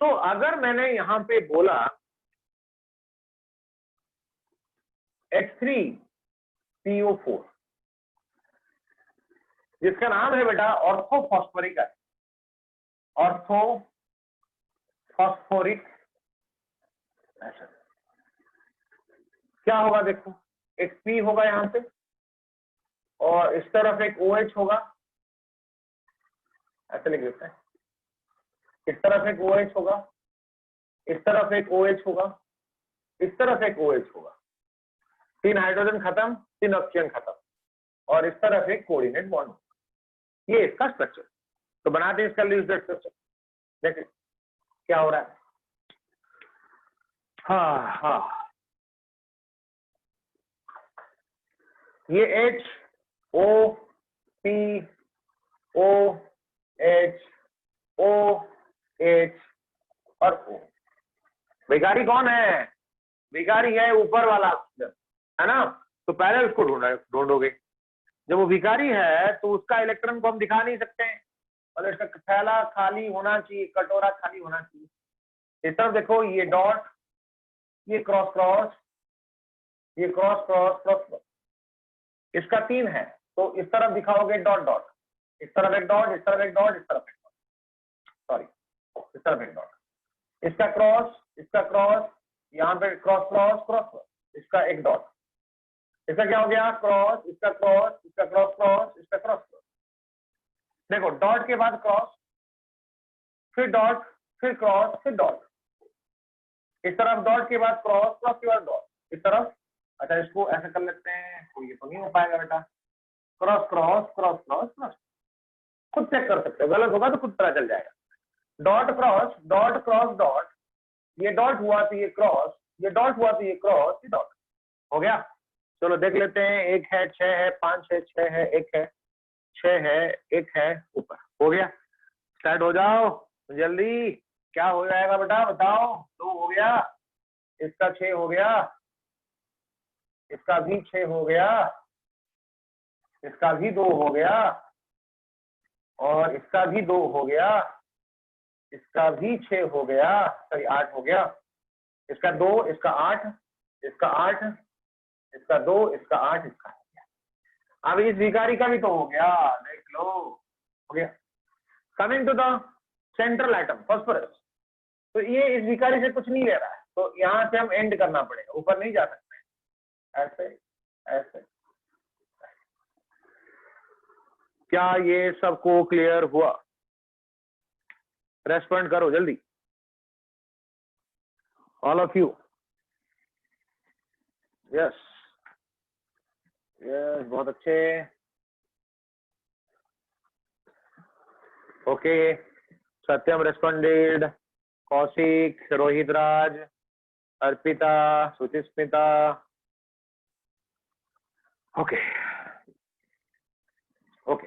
तो अगर मैंने यहाँ पे बोला H3PO4 जिसका नाम है बेटा ऑर्थोफॉस्फोरिक एसिड, ऑर्थोफॉस्फोरिक एसिड, क्या होगा देखो, एक P होगा यहाँ पे और इस तरफ एक OH होगा, ऐसे लिख देते हैं, इस तरफ एक OH होगा, इस तरफ एक OH होगा, इस तरफ एक OH होगा, 3 हाइड्रोजन खत्म, 3 ऑक्सीजन खत्म, और इस तरफ एक कोऑर्डिनेट बॉन्ड होगा। ये इसका स्ट्रक्चर। तो बनाते हैं इसका लीस्ट स्ट्रक्चर, देखिए क्या हो रहा है। हाँ हाँ, ये H O P O H O H और O। विकारी कौन है? विकारी है ऊपर वाला ऑक्सीजन, है ना। तो पहले उसको ढूंढोगे। जब वो विकारी है तो उसका इलेक्ट्रॉन को हम दिखा नहीं सकते हैं, और इसका थैला खाली होना चाहिए, कटोरा खाली होना चाहिए। इस तरफ देखो, ये डॉट, ये क्रॉस क्रॉस, ये क्रॉस क्रॉस क्रॉस, इसका 3 है, तो इस तरफ दिखाओगे डॉट डॉट, इस तरफ एक डॉट, इस तरफ एक डॉट, इस तरफ एक डॉट, सॉरी इस तरफ एक डॉट, इसका क्रॉस, यहाँ पे क्रॉस क्रॉस क्रॉस, इसका एक डॉट, इसका क्या हो गया क्रॉस, इसका क्रॉस, इसका क्रॉस क्रॉस, इसका क्रॉस क्रॉस। देखो डॉट के बाद क्रॉस, फिर डॉट, फिर क्रॉस, फिर डॉट, इस तरफ डॉट के बाद क्रॉस, क्रॉस के बाद डॉट, इस तरफ। अच्छा इसको ऐसा कर लेते हैं, तो ये तो नहीं हो पाएगा बेटा, cross cross cross cross cross, खुद चेक कर सकते हो, गलत होगा तो खुद पता चल जाएगा। डॉट क्रॉस डॉट, ये डॉट हुआ तो ये क्रॉस, ये डॉट हुआ तो ये क्रॉस, ये डॉट हो गया। चलो देख लेते हैं, 1 है, 6 है, 5 है, 6 है, 1 है, 6 है, 1 है, ऊपर हो गया। स्टार्ट हो जाओ जल्दी, क्या हो जाएगा बेटा बताओ। 2 हो गया, इसका 6 हो गया, इसका भी 6 हो गया, इसका भी 2 हो गया, और इसका भी 2 हो गया, इसका भी 6 हो गया, सॉरी 8 हो गया, इसका 2, इसका 8, इसका 8, इसका 2, इसका 8, इसका हो गया। अब इस विकारी का भी तो हो गया, देख लो हो गया। Coming to the central atom phosphorus, तो ये इस विकारी से कुछ नहीं ले रहा है, तो यहाँ से हम एंड करना पड़ेगा, ऊपर नहीं जा सकते, ऐसे ऐसे। क्या ये सबको क्लियर हुआ? रेस्पॉन्ड करो जल्दी, all of you. Yes yes, बहुत अच्छे। ओके, सत्यम responded, Kaushik, Rohit Raj, Arpita, Suchismita. Okay okay,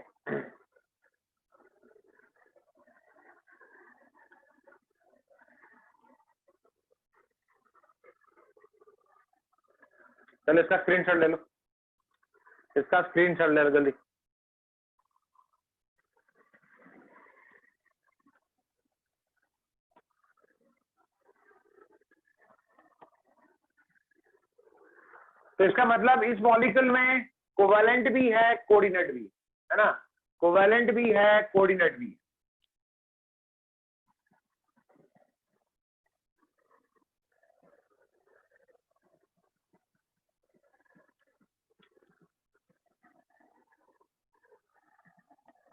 चलो इसका स्क्रीनशॉट ले लो, इसका स्क्रीनशॉट ले लो जल्दी। तो इसका मतलब इस मॉलिक्यूल में कोवेलेंट भी है, कोऑर्डिनेट भी है ना, कोवेलेंट भी है, कोऑर्डिनेट भी है।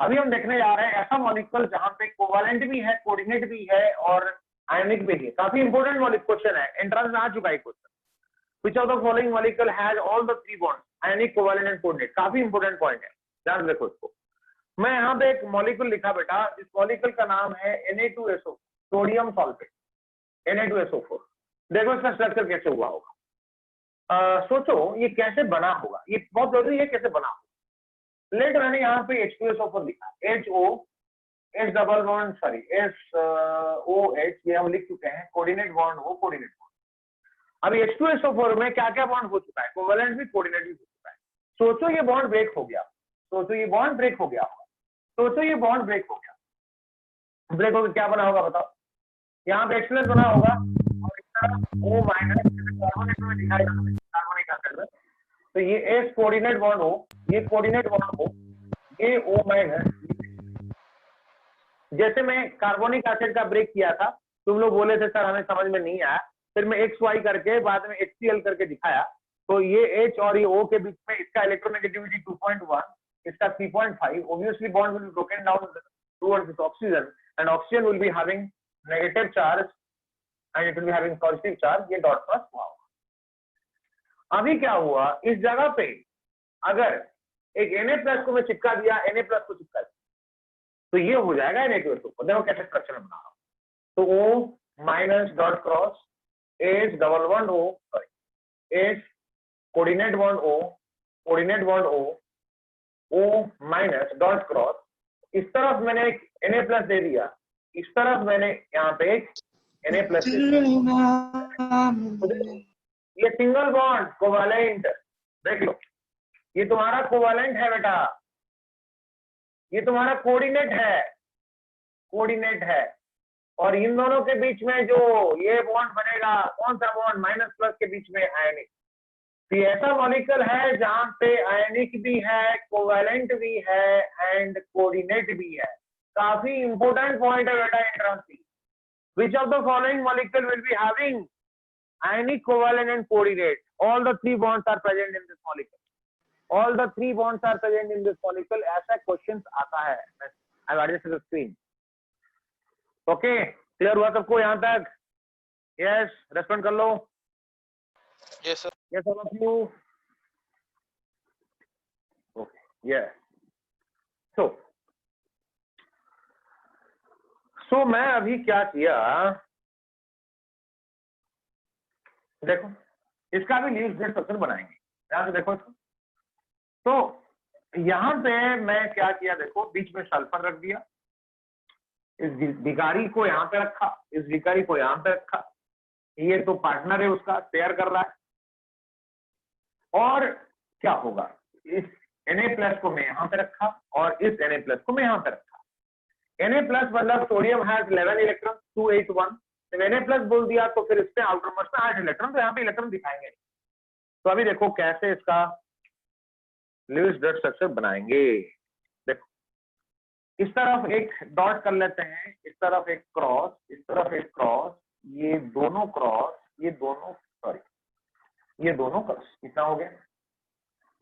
अभी हम देखने जा रहे हैं ऐसा मॉलिक्यूल जहां पे कोवेलेंट भी है, कोऑर्डिनेट भी है और आयनिक भी है। काफी इंपॉर्टेंट मॉलिक्यूल क्वेश्चन है, एंट्रेंस में आ चुका है question. Which of the following molecule has all the three bonds, ionic, covalent and coordinate? काफी इंपॉर्टेंट पॉइंट है, ध्यान देखो इसको। मैं यहाँ पे एक मॉलिक्यूल लिखा बेटा, इस मॉलिक्यूल का नाम है Na2SO, सोडियम सल्फेट, Na2SO4। देखो इसका स्ट्रक्चर कैसे हुआ होगा। सोचो ये कैसे बना होगा, ये बहुत जरूरी है कैसे बना होगा। लेट मैंने यहाँ पे H2SO4 लिखा, HO H double bond sorry SOH, ये हम लिख चुके हैं, कोऑर्डिनेट बॉन्ड हो, कोऑर्डिनेट बॉन्ड। अभी H2SO4 में क्या क्या बॉन्ड हो चुका है, कोवेलेंट भी, कोऑर्डिनेट भी हो चुका है। सोचो ये बॉन्ड ब्रेक हो गया, सोचो ये बॉन्ड ब्रेक हो गया, सोचो ये बॉन्ड ब्रेक हो गया, ब्रेक होकर क्या बना होगा बताओ। यहाँ पे H+ बना होगा और इस तरह O माइनस कार्बोनेट में दिखाई कार्बोनिक एसिड में, तो ये S कोऑर्डिनेट बॉन्ड हो, ये कोऑर्डिनेट बॉन्ड हो, ये O माइनस। जैसे मैं कार्बोनिक एसिड का ब्रेक किया था, तुम लोग बोले थे सर हमें समझ में नहीं आया, फिर मैं XY करके बाद में HCl करके दिखाया, तो ये H और ये O के बीच में इसका इलेक्ट्रोनेगेटिविटी 2.1, इसका 3.5, obviously bond will be broken down towards this oxygen and oxygen will be having negative charge and it will be having positive charge, ये डॉट प्लस हुआ होगा। अभी क्या हुआ, इस जगह पे अगर एक Na+ को मैं चिपका दिया, Na+ को चिपका दिया, तो ये हो जाएगा Na2SO4। देखो कैसे स्ट्रक्चर बना रहा हूं, तो O minus dot cross H double bond O, sorry H coordinate bond O, coordinate bond O minus dot cross, इस तरफ मैंने एक Na+ दे दिया, इस तरफ मैंने यहाँ पे एक Na+ ये सिंगल बॉन्ड कोवेलेंट, देख लो ये तुम्हारा कोवेलेंट है बेटा, ये तुम्हारा कोऑर्डिनेट है, कोऑर्डिनेट है। और इन दोनों के बीच में जो ये बॉन्ड बनेगा, कौन सा बॉन्ड, माइनस प्लस के बीच में आयनिक। तो ऐसा मॉलिक्यूल है जहां पे आयनिक भी है, कोवेलेंट भी है एंड कोऑर्डिनेट भी है। काफी इंपॉर्टेंट पॉइंट है बेटा एंट्रेंस की। Which of the following molecule will be having ionic, covalent and coordinate? All the three bonds are present in this molecule. All the three bonds are present in this molecule. ऐसा question आता है। I've added to the screen. ओके, clear हुआ सबको यहाँ तक? Yes, respond कर लो। Yes sir. Yes all of you. Okay, yes. So मैं अभी क्या किया, देखो इसका भी लीस्ट ग्रेड स्ट्रक्चर बनाएंगे, ध्यान से देखो इसको। तो यहाँ पे मैं क्या किया, देखो बीच में सल्फर रख दिया, इस भिखारी को यहाँ पे रखा, इस भिखारी को यहाँ पे रखा, ये तो पार्टनर है उसका, शेयर कर रहा है। और क्या होगा, इस Na+ को मैं यहाँ पे रखा और इस Na+ को मैं यहाँ पे रखा। Na+ मतलब सोडियम हैज 11 इलेक्ट्रॉन, 281। जब Na+ बोल दिया तो फिर इसमें आउटरमोस्ट में 8 इलेक्ट्रॉन, तो यहाँ पे इलेक्ट्रॉन दिखाएंगे। तो अभी देखो कैसे इसका लीस्ट ग्रेड स्ट्रक्चर बनाएंगे। देखो इस तरफ एक डॉट कर लेते हैं, इस तरफ एक क्रॉस, इस तरफ एक क्रॉस, ये दोनों क्रॉस, ये दोनों सॉरी ये दोनों क्रॉस, कितना हो गया।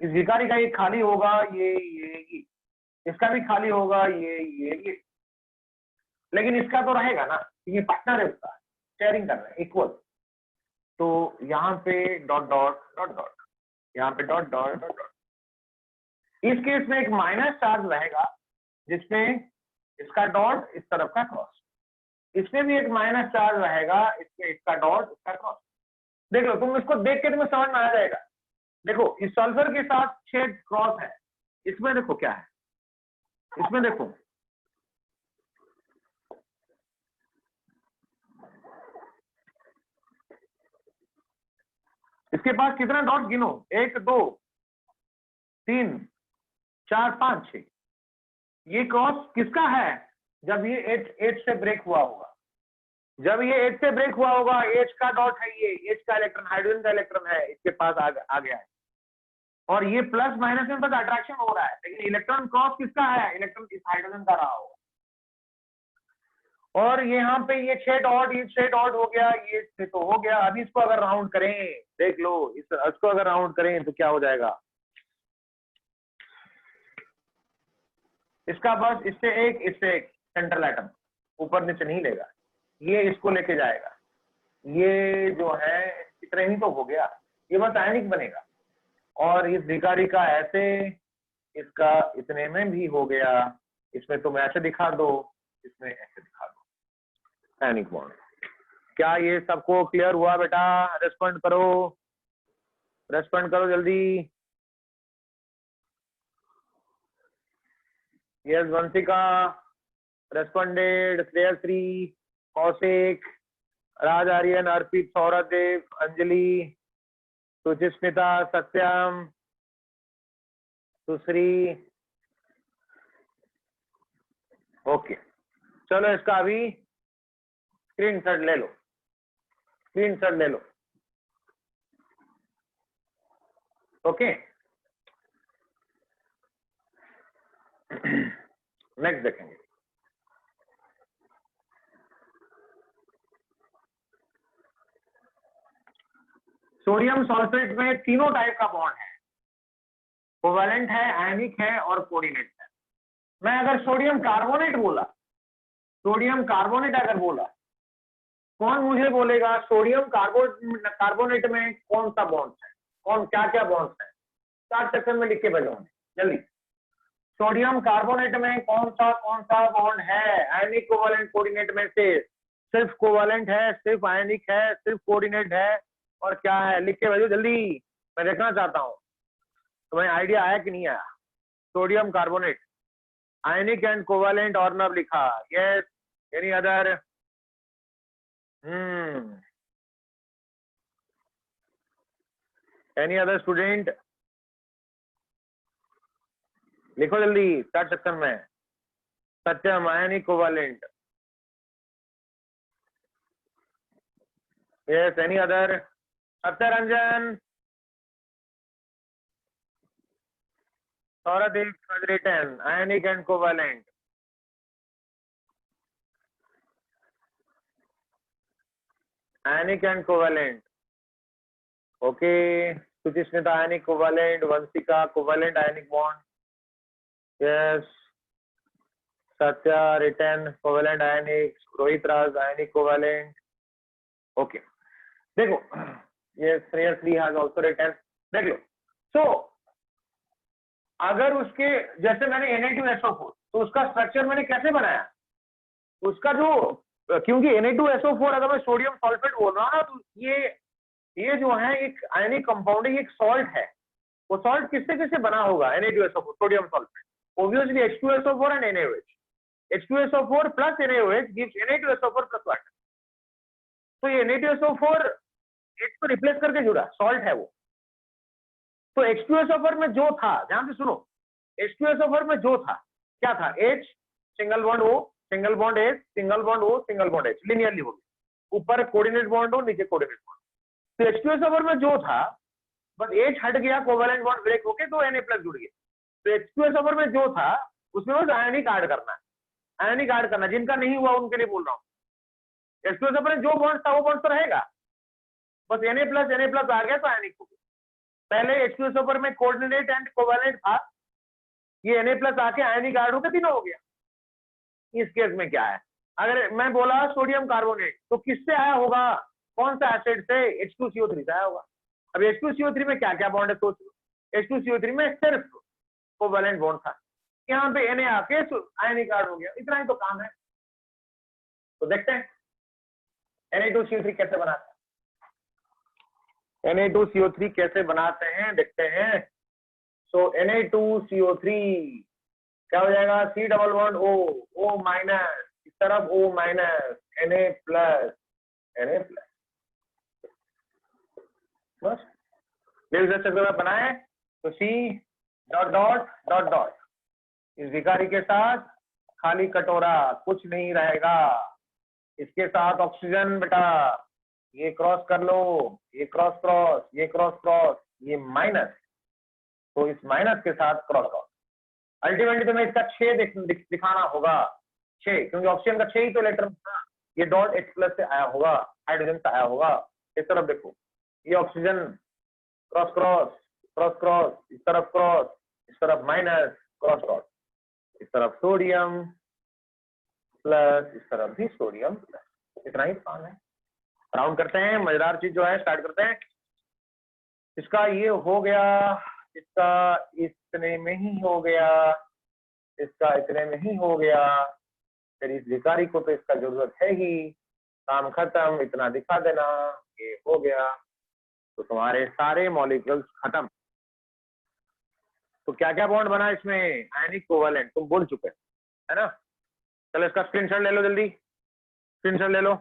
इस विकारी का ये खाली होगा, ये इसका भी खाली होगा, ये लेकिन इसका तो रहेगा ना, ये पार्टनर है उसका, शेयरिंग कर रहा है, इक्वल। तो यहाँ पे डॉट डॉट डॉट डॉट, यहाँ पे डॉट डॉट डॉट डॉट। इस केस में एक माइनस चार्ज रहेगा जिसमें इसका डॉट, इस तरफ का क्रॉस, इसमें भी एक माइनस चार्ज रहेगा, इसमें इसका डॉट, इसका क्रॉस। देख लो, तुम इसको देख के तुम्हें समझ में आ जाएगा। देखो इस सल्फर के साथ 6 क्रॉस है, इसमें देखो क्या है, इसमें देखो इसके पास कितना डॉट गिनो, 1 2 3 4 5 6। ये क्रॉस किसका है, जब ये H से ब्रेक हुआ होगा, जब ये H से ब्रेक हुआ होगा, H का डॉट है, ये H का इलेक्ट्रॉन, हाइड्रोजन का इलेक्ट्रॉन है, इसके पास आ गया है, और ये प्लस माइनस में बस अट्रैक्शन हो रहा है, लेकिन इलेक्ट्रॉन क्रॉस किसका है, इलेक्ट्रॉन इस हाइड्रोजन का रहा होगा। और यहाँ पे ये 6 डॉट हो गया, ये तो हो गया। अभी इसको अगर राउंड करें, देख लो इसको अगर राउंड करें तो क्या हो जाएगा, इसका बस इससे एक सेंट्रल एटम ऊपर नीचे नहीं लेगा, ये इसको लेके जाएगा, ये जो है इतना ही तो हो गया, ये बस आयनिक बनेगा। और इस भिखारी का ऐसे, इसका इतने में भी हो गया, इसमें तुम ऐसे दिखा दो, इसमें ऐसे दिखा दो, आयनिक बॉन्ड। क्या ये सबको क्लियर हुआ बेटा? रेस्पॉन्ड करो जल्दी। यस वंशिका रेस्पॉन्डेड, श्रेयश्री, कौशिक, राज आर्यन, अर्पित, सौरभ देव, अंजलि, सुचिस्मिता, सत्यम, सुश्री। ओके, चलो इसका अभी स्क्रीनशॉट ले लो। ओके, नेक्स्ट देखेंगे। सोडियम सल्फेट में तीनों टाइप का बॉन्ड है, कोवैलेंट है, आयनिक है और कोऑर्डिनेट है। मैं अगर सोडियम कार्बोनेट अगर बोला, कौन मुझे बोलेगा सोडियम कार्बोनेट में कौन सा बॉन्ड है, क्या बॉन्ड है? 4 सेकंड में लिख के भेजोगे जल्दी। सोडियम कार्बोनेट में कौन सा बॉन्ड है? आयनिक, कोवैलेंट, कोऑर्डिनेट में से सिर्फ कोवैलेंट है, सिर्फ आयनिक है, सिर्फ कोऑर्डिनेट है, और क्या है? लिख के भेजो जल्दी, मैं देखना चाहता हूं तुम्हें आइडिया आया कि नहीं आया। Sodium carbonate, ionic and covalent, और नब लिखा। Yes, any other? Any other student? लिखो जल्दी 4 सेक्शन में। Satyam, ionic, covalent. Yes, any other? Satyaranjan, Sourdev has written ionic and covalent. Ionic and covalent. Okay. Suchishmita, ionic, covalent. Vansika, covalent, ionic bond. Yes. Satya, written, covalent, ionic. Rohit Raj, ionic, covalent. Okay. देखो, yes, Shreyasri has also written. देख लो. So, अगर उसके जैसे मैंने Na2SO4, तो उसका structure मैंने कैसे बनाया? उसका जो, क्योंकि Na2SO4 अगर मैं सोडियम सल्फेट बोल रहा हूँ ना, तो ये जो है एक आयनिक कंपाउंड है, एक सॉल्ट है। वो सॉल्ट किससे बना होगा? Na2SO4, sodium sulphate. Obviously H2SO4 and NaOH. H2SO4 plus NaOH gives Na2SO4 plus water. तो ये Na2SO4 H को रिप्लेस करके जुड़ा सॉल्ट है वो। तो H2SO4 में जो था, ध्यान से सुनो, H2SO4 में जो था क्या था? H single bond O, single bond H, single bond O, single bond H, linearly हो गया। ऊपर कोऑर्डिनेट बॉन्ड हो, नीचे कोऑर्डिनेट बॉन्ड। तो H2SO4 में जो था, बस H हट गया, कोवैलेंट बॉन्ड ब्रेक होके तो Na+ जुड़ गया। तो H2SO4 में जो था उसमें बस आयनिक ऐड करना है, आयनिक ऐड करना। जिनका नहीं हुआ उनके लिए बोल रहा हूँ। H2SO4 में जो बॉन्ड था वो बॉन्ड तो रहेगा, बस Na+ आ गया तो आयनिक हो गया। पहले H2SO4 में कोऑर्डिनेट एंड कोवैलेंट था, ये Na+ आके आयनिक ऐड होकर तीनों हो गया। इस केस में क्या है? अगर मैं बोला सोडियम कार्बोनेट, तो किससे आया होगा? कौन सा एसिड से? H2CO3 से आया होगा। अब H2CO3 में क्या क्या बॉन्ड है सोच लो। H2CO3 में सिर्फ कोवैलेंट बॉन्ड था, यहाँ पे Na आके आयनिक ऐड हो गया। इतना ही तो काम है। तो देखते हैं Na2CO3 कैसे बनाते हैं। Na2CO3 कैसे बनाते हैं देखते हैं। सो Na2CO3 क्या हो जाएगा? C double bond O minus, इस तरफ O माइनस, Na+, बस अगर बनाए तो C dot dot dot dot, इस भिखारी के साथ खाली कटोरा, कुछ नहीं रहेगा। इसके साथ ऑक्सीजन बेटा, ये क्रॉस कर लो, ये क्रॉस क्रॉस, ये क्रॉस क्रॉस, ये माइनस, तो इस माइनस के साथ क्रॉस क्रॉस। अल्टीमेटली तुम्हें इसका 6 दिखाना होगा, 6, क्योंकि ऑक्सीजन का 6 ही तो इलेक्ट्रॉन था। ये डॉट H प्लस से आया होगा, हाइड्रोजन से आया होगा। इस तरफ देखो, ये oxygen cross cross cross cross, इस तरफ क्रॉस, इस तरफ माइनस क्रॉस क्रॉस, इस तरफ सोडियम प्लस, इस तरफ भी सोडियम प्लस। इतना ही काम है। राउंड करते हैं, मजेदार चीज जो है स्टार्ट करते हैं। इसका ये हो गया, इसका इतने में ही हो गया, इसका इतने में ही हो गया। फिर इस भिखारी को तो इसका जरूरत है ही, काम खत्म, इतना दिखा देना, ये हो गया। तो तुम्हारे सारे मॉलिक्यूल्स खत्म। तो क्या क्या बॉन्ड बना इसमें? आयनिक कोवेलेंट, तुम बोल चुके है ना। चलो इसका स्क्रीनशॉट ले लो, जल्दी स्क्रीनशॉट ले लो।